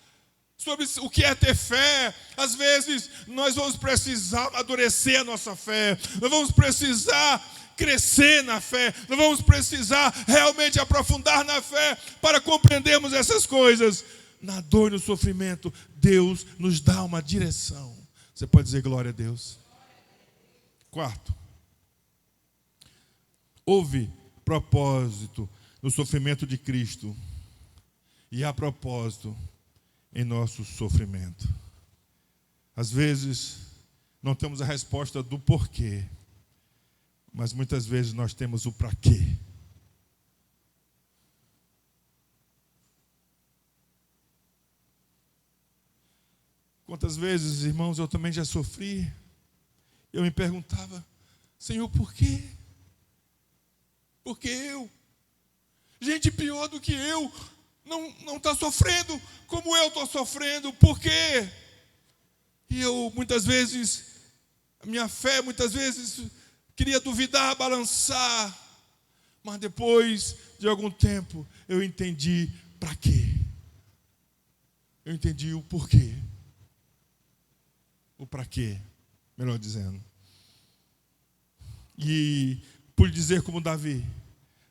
sobre o que é ter fé. Às vezes nós vamos precisar amadurecer a nossa fé, nós vamos precisar crescer na fé, nós vamos precisar realmente aprofundar na fé para compreendermos essas coisas. Na dor e no sofrimento, Deus nos dá uma direção. Você pode dizer glória a Deus. Quarto, houve propósito no sofrimento de Cristo e há propósito em nosso sofrimento. Às vezes não temos a resposta do porquê, mas muitas vezes nós temos o para quê. Quantas vezes, irmãos, eu também já sofri. Eu me perguntava, Senhor, por quê? Por que eu? Gente pior do que eu não está sofrendo como eu estou sofrendo. Por quê? E eu, muitas vezes, a minha fé, muitas vezes, queria duvidar, balançar. Mas depois de algum tempo, eu entendi para quê. Eu entendi o porquê. O para quê, melhor dizendo. E por dizer como Davi,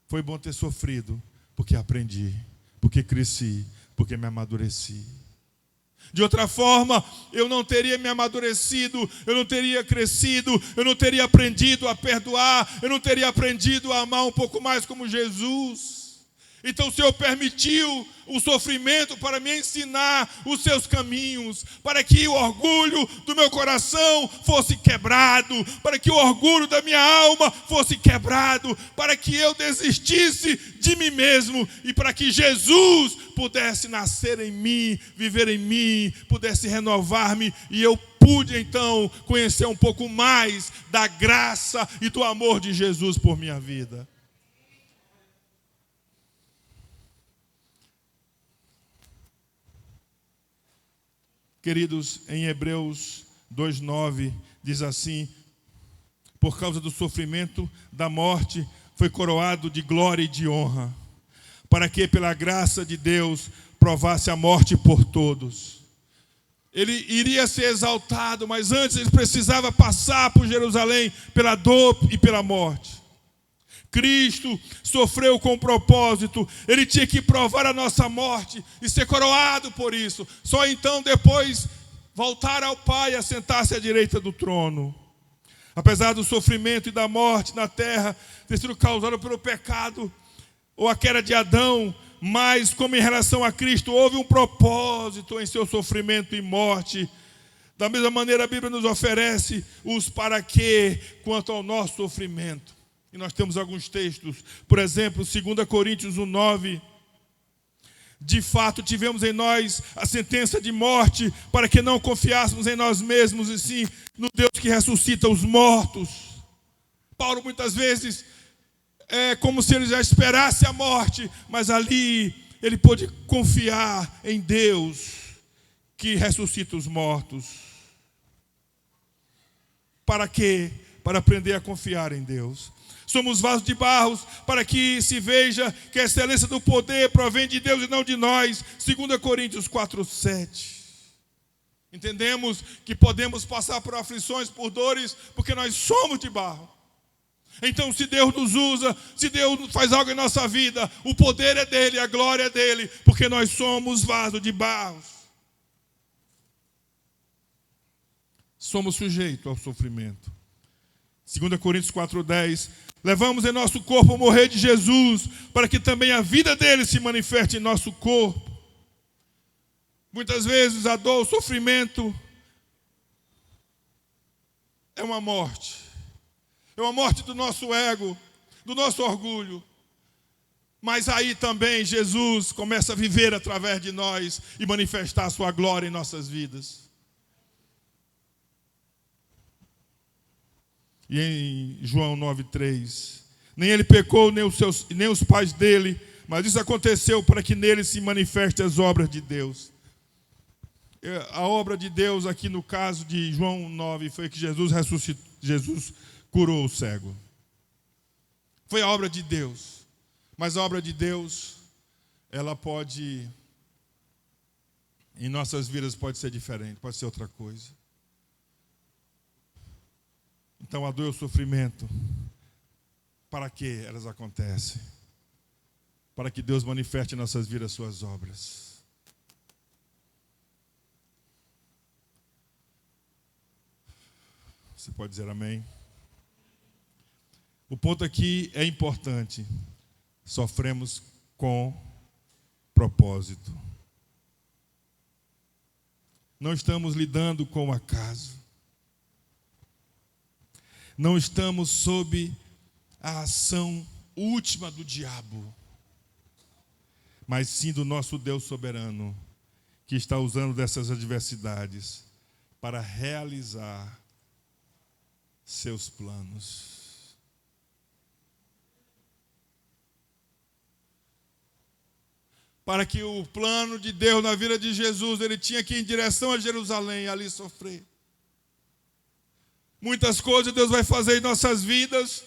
foi bom ter sofrido, porque aprendi, porque cresci, porque me amadureci. De outra forma, eu não teria me amadurecido, eu não teria crescido, eu não teria aprendido a perdoar, eu não teria aprendido a amar um pouco mais como Jesus. Então o Senhor permitiu o sofrimento para me ensinar os seus caminhos, para que o orgulho do meu coração fosse quebrado, para que o orgulho da minha alma fosse quebrado, para que eu desistisse de mim mesmo e para que Jesus pudesse nascer em mim, viver em mim, pudesse renovar-me e eu pude então conhecer um pouco mais da graça e do amor de Jesus por minha vida. Queridos, em Hebreus 2:9 diz assim: por causa do sofrimento da morte foi coroado de glória e de honra, para que pela graça de Deus provasse a morte por todos. Ele iria ser exaltado, mas antes ele precisava passar por Jerusalém pela dor e pela morte. Cristo sofreu com propósito, ele tinha que provar a nossa morte e ser coroado por isso. Só então depois voltar ao Pai e assentar-se à direita do trono. Apesar do sofrimento e da morte na terra ter sido causado pelo pecado ou a queda de Adão, Mas como em relação a Cristo houve um propósito em seu sofrimento e morte, da mesma maneira a Bíblia nos oferece os para quê quanto ao nosso sofrimento. E nós temos alguns textos, por exemplo, 2 Coríntios 1:9. De fato, tivemos em nós a sentença de morte, para que não confiássemos em nós mesmos, e sim no Deus que ressuscita os mortos. Paulo muitas vezes é como se ele já esperasse a morte, mas ali ele pôde confiar em Deus que ressuscita os mortos. Para quê? Para aprender a confiar em Deus. Somos vasos de barro para que se veja que a excelência do poder provém de Deus e não de nós. 2 Coríntios 4:7. Entendemos que podemos passar por aflições, por dores, porque nós somos de barro. Então, se Deus nos usa, se Deus faz algo em nossa vida, o poder é dele, a glória é dele, porque nós somos vasos de barro. Somos sujeitos ao sofrimento. 2 Coríntios 4:10. Levamos em nosso corpo o morrer de Jesus, para que também a vida dele se manifeste em nosso corpo. Muitas vezes a dor, o sofrimento é uma morte. É uma morte do nosso ego, do nosso orgulho. Mas aí também Jesus começa a viver através de nós e manifestar a sua glória em nossas vidas. E em João 9:3, nem ele pecou, nem os pais dele, mas isso aconteceu para que nele se manifestem as obras de Deus. A obra de Deus aqui no caso de João 9 foi que Jesus curou o cego. Foi a obra de Deus. Mas a obra de Deus, ela pode, em nossas vidas pode ser diferente, pode ser outra coisa. Então a dor e o sofrimento, para que elas acontecem? Para que Deus manifeste em nossas vidas suas obras. Você pode dizer amém? O ponto aqui é importante. Sofremos com propósito. Não estamos lidando com o acaso. Não estamos sob a ação última do diabo, mas sim do nosso Deus soberano, que está usando dessas adversidades para realizar seus planos. Para que o plano de Deus na vida de Jesus, ele tinha que ir em direção a Jerusalém e ali sofrer. Muitas coisas Deus vai fazer em nossas vidas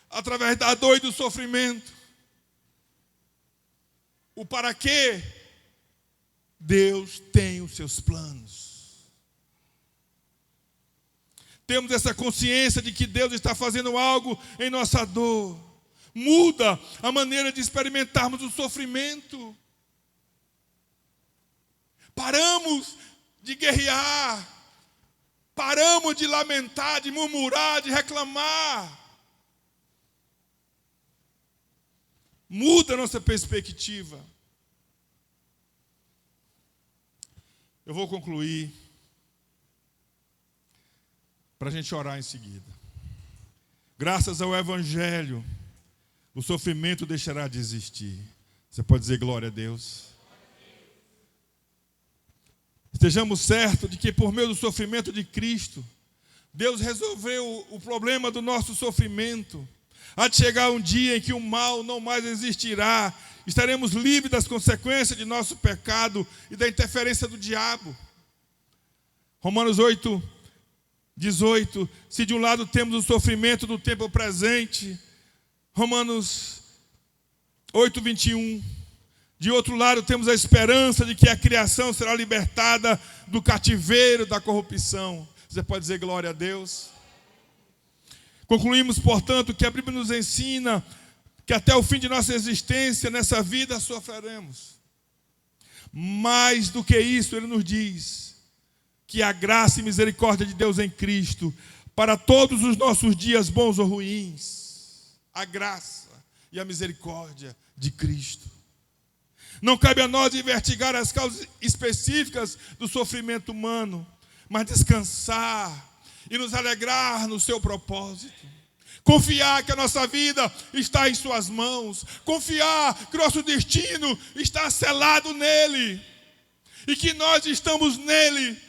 através da dor e do sofrimento. O para quê? Deus tem os seus planos. Temos essa consciência de que Deus está fazendo algo em nossa dor. Muda a maneira de experimentarmos o sofrimento. Paramos de guerrear. Paramos de lamentar, de murmurar, de reclamar. Muda a nossa perspectiva. Eu vou concluir para a gente orar em seguida. Graças ao Evangelho, o sofrimento deixará de existir. Você pode dizer glória a Deus? Estejamos certos de que por meio do sofrimento de Cristo, Deus resolveu o problema do nosso sofrimento. Há de chegar um dia em que o mal não mais existirá. Estaremos livres das consequências de nosso pecado e da interferência do diabo. Romanos 8:18. Se de um lado temos o sofrimento do tempo presente, Romanos 8:21. De outro lado, temos a esperança de que a criação será libertada do cativeiro da corrupção. Você pode dizer glória a Deus? Concluímos, portanto, que a Bíblia nos ensina que até o fim de nossa existência, nessa vida, sofreremos. Mais do que isso, ele nos diz que a graça e misericórdia de Deus em Cristo, para todos os nossos dias, bons ou ruins, a graça e a misericórdia de Cristo. Não cabe a nós investigar as causas específicas do sofrimento humano, mas descansar e nos alegrar no seu propósito. Confiar que a nossa vida está em suas mãos. Confiar que o nosso destino está selado nele. E que nós estamos nele.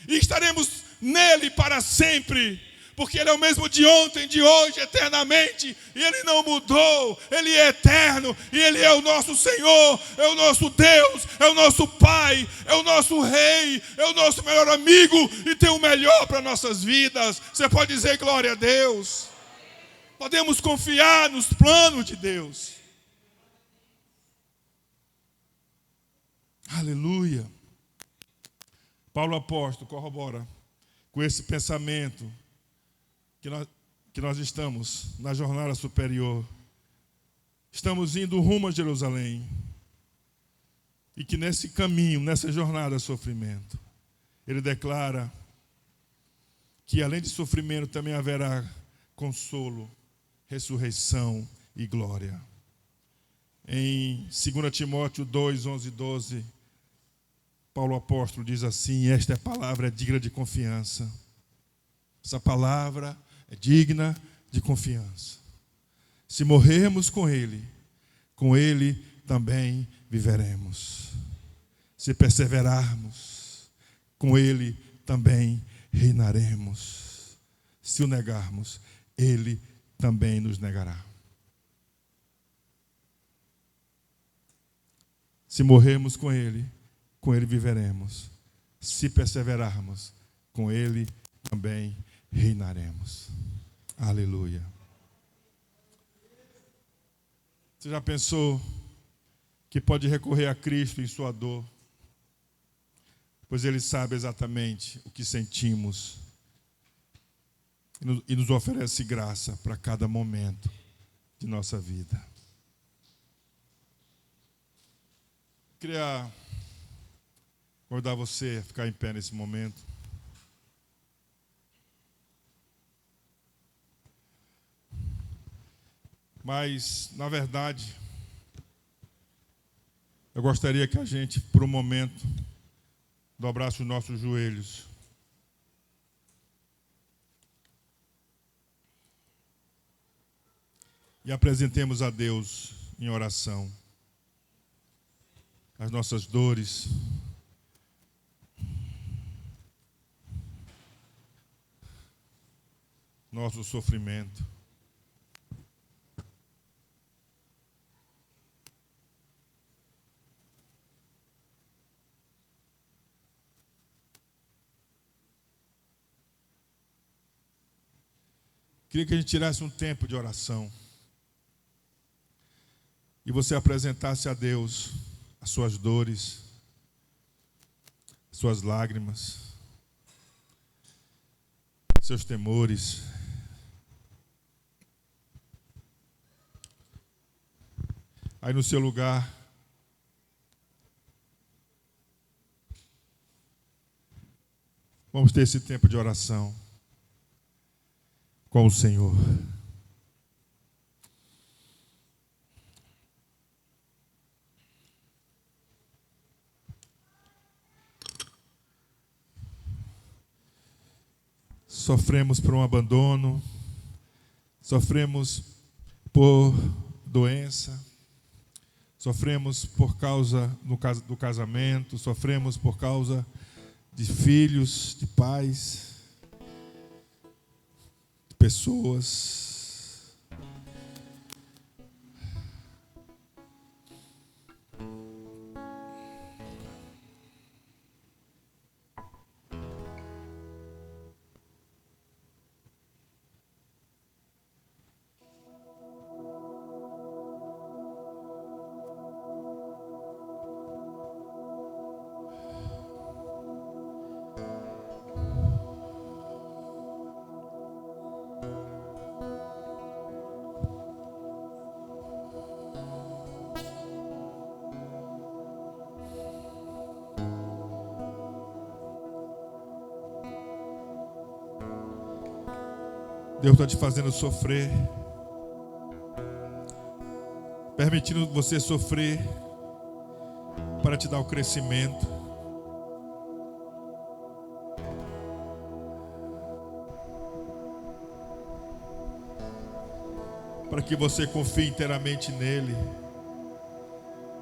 E estaremos nele para sempre. Porque ele é o mesmo de ontem, de hoje, eternamente. E ele não mudou. Ele é eterno. E ele é o nosso Senhor. É o nosso Deus. É o nosso Pai. É o nosso Rei. É o nosso melhor amigo. E tem o melhor para nossas vidas. Você pode dizer glória a Deus. Podemos confiar nos planos de Deus. Aleluia. Paulo apóstolo corrobora com esse pensamento que nós estamos na jornada superior. Estamos indo rumo a Jerusalém. E que nesse caminho, nessa jornada de sofrimento, ele declara que além de sofrimento também haverá consolo, ressurreição e glória. Em 2 Timóteo 2, 11 e 12, Paulo apóstolo diz assim: esta palavra é digna de confiança. Essa palavra é digna de confiança. Se morrermos com ele também viveremos. Se perseverarmos, com ele também reinaremos. Se o negarmos, ele também nos negará. Se morrermos com ele viveremos. Se perseverarmos, com ele também reinaremos. Aleluia. Você já pensou que pode recorrer a Cristo em sua dor? Pois ele sabe exatamente o que sentimos e nos oferece graça para cada momento de nossa vida. Queria convidar você a ficar em pé nesse momento. Mas, na verdade, eu gostaria que a gente, por um momento, dobrasse os nossos joelhos. E apresentemos a Deus em oração as nossas dores, nosso sofrimento. Queria que a gente tirasse um tempo de oração e você apresentasse a Deus as suas dores, as suas lágrimas, seus temores. Aí no seu lugar, vamos ter esse tempo de oração com o Senhor. Sofremos por um abandono, sofremos por doença, sofremos por causa do casamento, sofremos por causa de filhos, de pais, de pessoas. Deus está te fazendo sofrer, permitindo você sofrer, para te dar o crescimento. Para que você confie inteiramente nele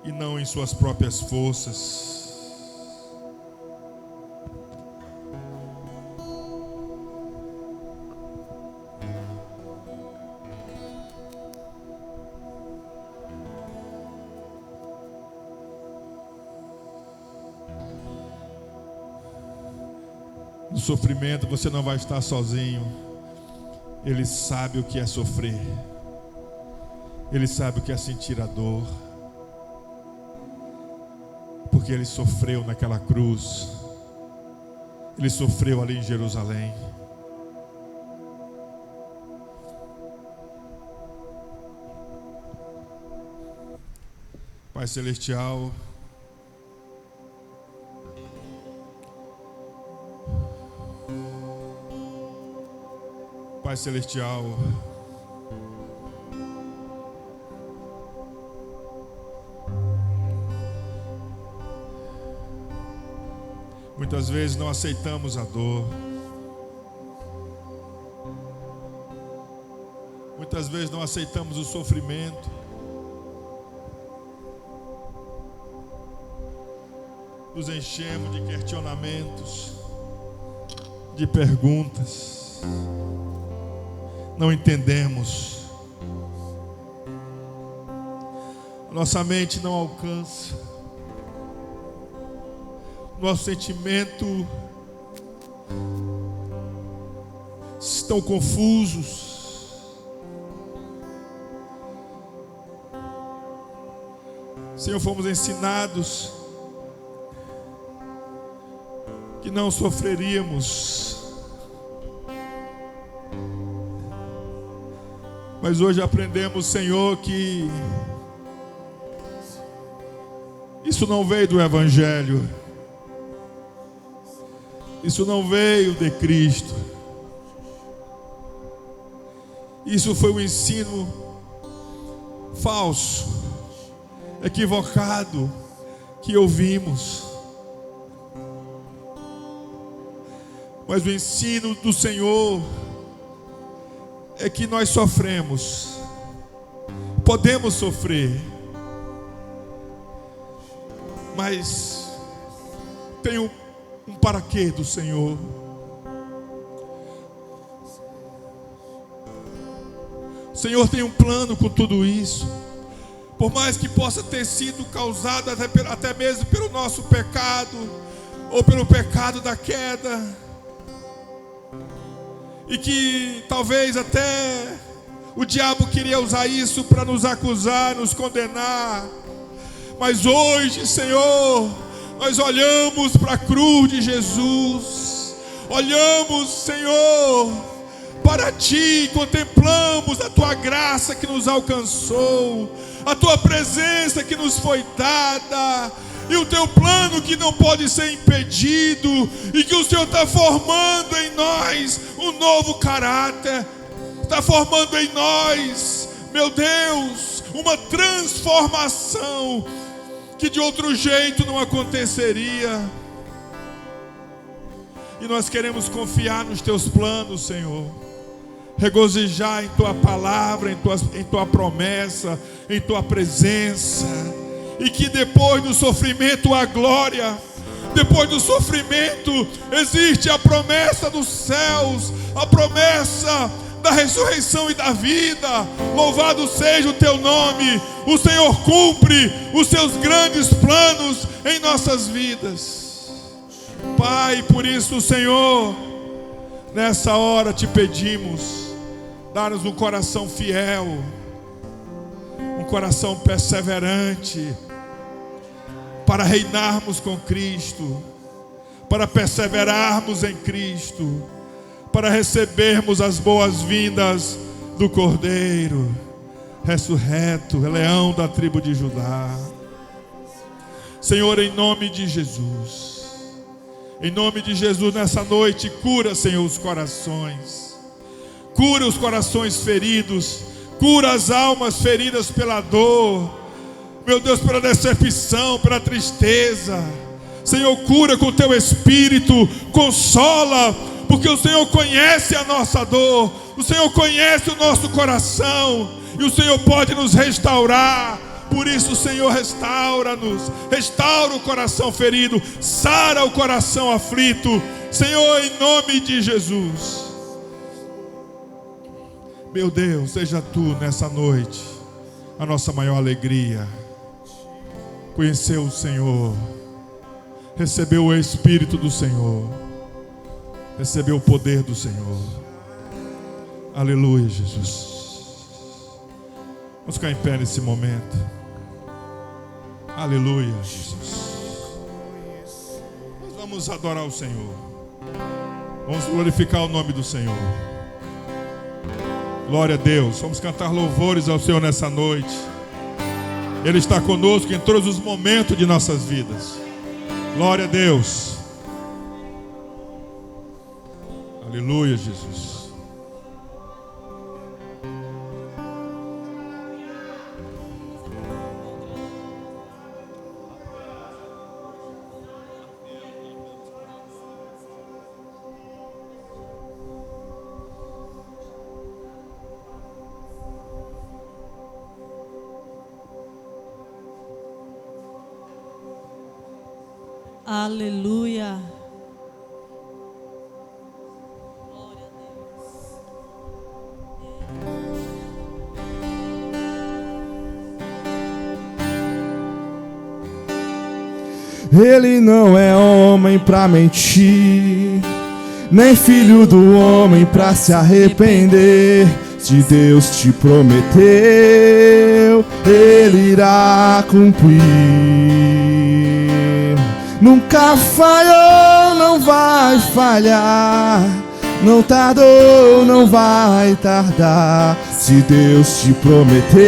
e não em suas próprias forças. No sofrimento você não vai estar sozinho. Ele sabe o que é sofrer. Ele sabe o que é sentir a dor. Porque ele sofreu naquela cruz. Ele sofreu ali em Jerusalém. Pai Celestial, Pai Celestial, muitas vezes não aceitamos a dor, muitas vezes não aceitamos o sofrimento, nos enchemos de questionamentos, de perguntas. Não entendemos. Nossa mente não alcança. Nosso sentimento estão confusos. Senhor, fomos ensinados que não sofreríamos. Mas hoje aprendemos, Senhor, que isso não veio do Evangelho. Isso não veio de Cristo. Isso foi um ensino falso, equivocado, que ouvimos. Mas o ensino do Senhor é que nós sofremos, podemos sofrer, mas tem um para quê do Senhor. O Senhor tem um plano com tudo isso. Por mais que possa ter sido causado até mesmo pelo nosso pecado, ou pelo pecado da queda, e que talvez até o diabo queria usar isso para nos acusar, nos condenar. Mas hoje, Senhor, nós olhamos para a cruz de Jesus. Olhamos, Senhor, para Ti e contemplamos a Tua graça que nos alcançou, a Tua presença que nos foi dada, e o Teu plano que não pode ser impedido, e que o Senhor está formando em nós um novo caráter, está formando em nós, meu Deus, uma transformação que de outro jeito não aconteceria. E nós queremos confiar nos Teus planos, Senhor, regozijar em Tua palavra, em Tua promessa, em Tua presença. E que depois do sofrimento há glória. Depois do sofrimento existe a promessa dos céus, a promessa da ressurreição e da vida. Louvado seja o Teu nome. O Senhor cumpre os Seus grandes planos em nossas vidas, Pai. Por isso, Senhor, nessa hora te pedimos, dá-nos um coração fiel, um coração perseverante, para reinarmos com Cristo, para perseverarmos em Cristo, para recebermos as boas-vindas do Cordeiro ressurreto, leão da tribo de Judá. Senhor, em nome de Jesus, nessa noite, cura, Senhor, os corações, cura os corações feridos, cura as almas feridas pela dor. meu Deus, pela decepção, pela tristeza. Senhor, cura com o teu Espírito, consola, porque o Senhor conhece a nossa dor, o Senhor conhece o nosso coração, e o Senhor pode nos restaurar. Por isso, Senhor, restaura-nos, restaura o coração ferido, sara o coração aflito, Senhor, em nome de Jesus. Meu Deus, seja Tu nessa noite a nossa maior alegria. Conhecer o Senhor, receber o Espírito do Senhor, receber o poder do Senhor. Aleluia, Jesus. Vamos ficar em pé nesse momento. Aleluia, Jesus. Nós vamos adorar o Senhor. Vamos glorificar o nome do Senhor. Glória a Deus. Vamos cantar louvores ao Senhor nessa noite. Ele está conosco em todos os momentos de nossas vidas. Glória a Deus. Aleluia, Jesus. Aleluia. Glória a Deus. Ele não é homem pra mentir, nem filho do homem pra se arrepender. Se Deus te prometeu, Ele irá cumprir. Nunca falhou, não vai falhar. Não tardou, não vai tardar. Se Deus te prometeu,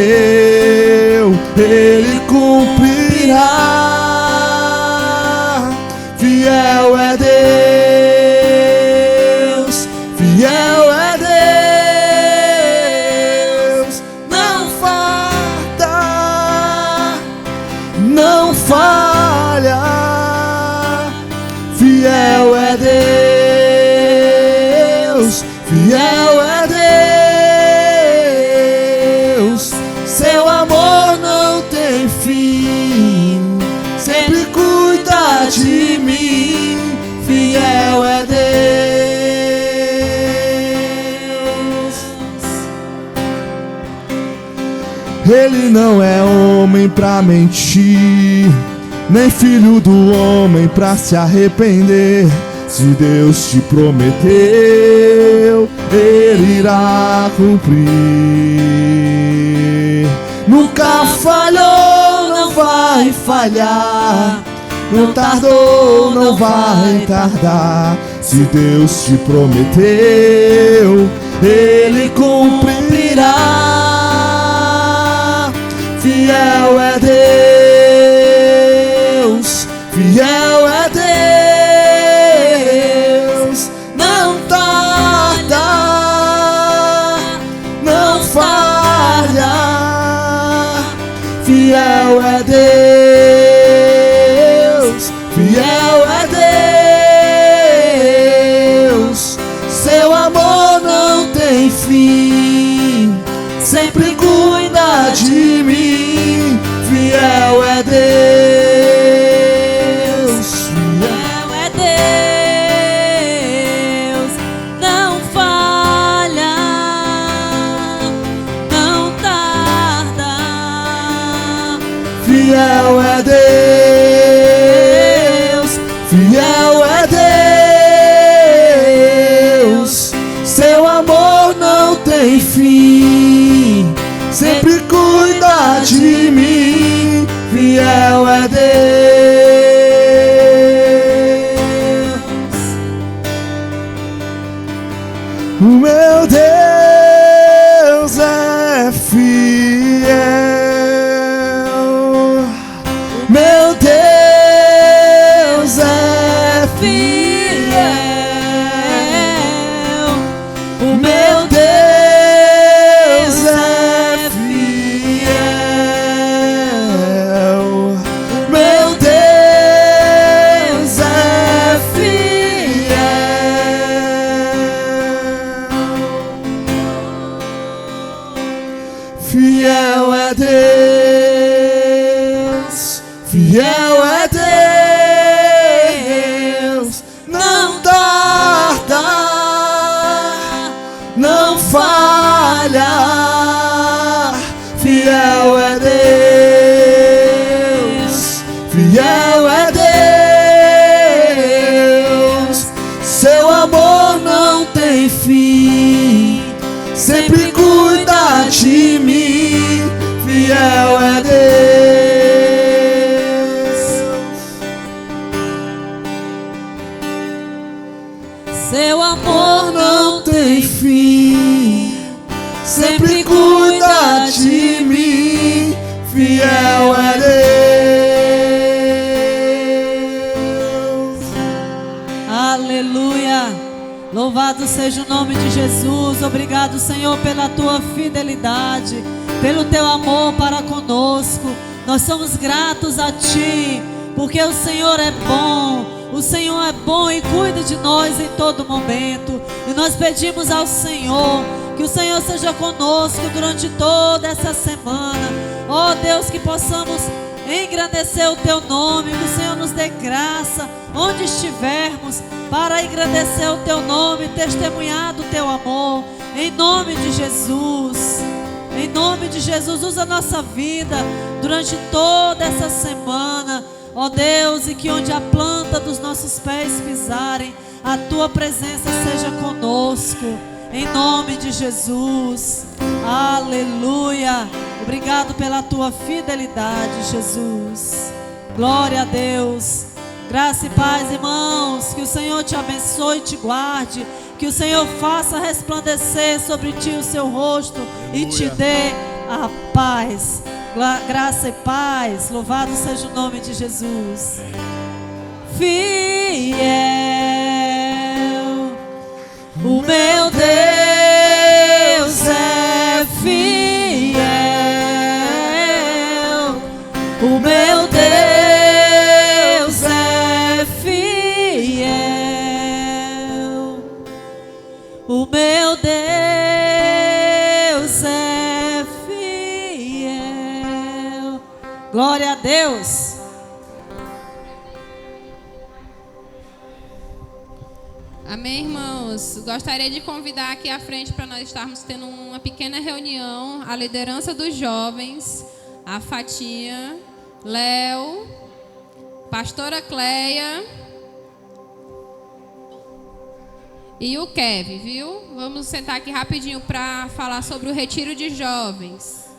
Ele cumprirá. Fiel é Deus, fiel é Deus. Não falta, não falha. Fiel é Deus, fiel é Deus. Seu amor não tem fim, sempre cuida de mim. Fiel é Deus. Ele não é homem pra mentir, nem filho do homem pra se arrepender. Se Deus te prometeu, Ele irá cumprir. Nunca falhou, não vai falhar. Não tardou, não vai tardar. Se Deus te prometeu, Ele cumprirá. Fiel é Deus, fiel é Deus. Não tarda, não falha. Fiel é Deus, fiel é Deus. Seu amor não tem fim, sempre cuida de mim. Fiel é Deus, Fiel é Deus, não falha, não tarda. fiel é Deus, fiel é Deus. Seu amor não tem fim, sempre cuida de mim. Fiel é Deus. O meu Deus é fiel. Meu Deus é Fiel, o meu Deus é fiel. fiel é Deus, não tarda, não falha. Fiel é Deus, fiel é Deus. Seu amor não tem fim, sempre cuida de mim. Fiel é Deus. Seu amor não Tem fim, sempre cuida de mim. Fiel é Deus. Aleluia. Louvado seja o nome de Jesus. Obrigado, Senhor, pela tua fidelidade, pelo teu amor para conosco. Nós somos gratos a ti, porque o Senhor é bom. O Senhor é bom e cuida de nós em todo momento. E nós pedimos ao Senhor que o Senhor seja conosco durante toda essa semana. Ó Deus, que possamos engrandecer o teu nome, que o Senhor nos dê graça onde estivermos para engrandecer o teu nome, testemunhar do teu amor. Em nome de Jesus. Em nome de Jesus, usa a nossa vida durante toda essa semana, ó Deus, e que onde a planta dos nossos pés pisarem, a tua presença seja conosco. Em nome de Jesus. Aleluia. Obrigado pela tua fidelidade, Jesus. Glória a Deus. Graça e paz, irmãos. Que o Senhor te abençoe e te guarde. Que o Senhor faça resplandecer sobre ti o seu rosto e te dê a paz. Graça e paz. Louvado seja o nome de Jesus. Fiel, o meu Deus é fiel. O meu Deus é fiel. O meu Deus é fiel. Glória a Deus. Amém, irmãos? Gostaria de convidar aqui à frente para nós estarmos tendo uma pequena reunião, a liderança dos jovens, a Fatinha, Léo, pastora Cleia e o Kevin, viu? Vamos sentar aqui rapidinho para falar sobre o retiro de jovens.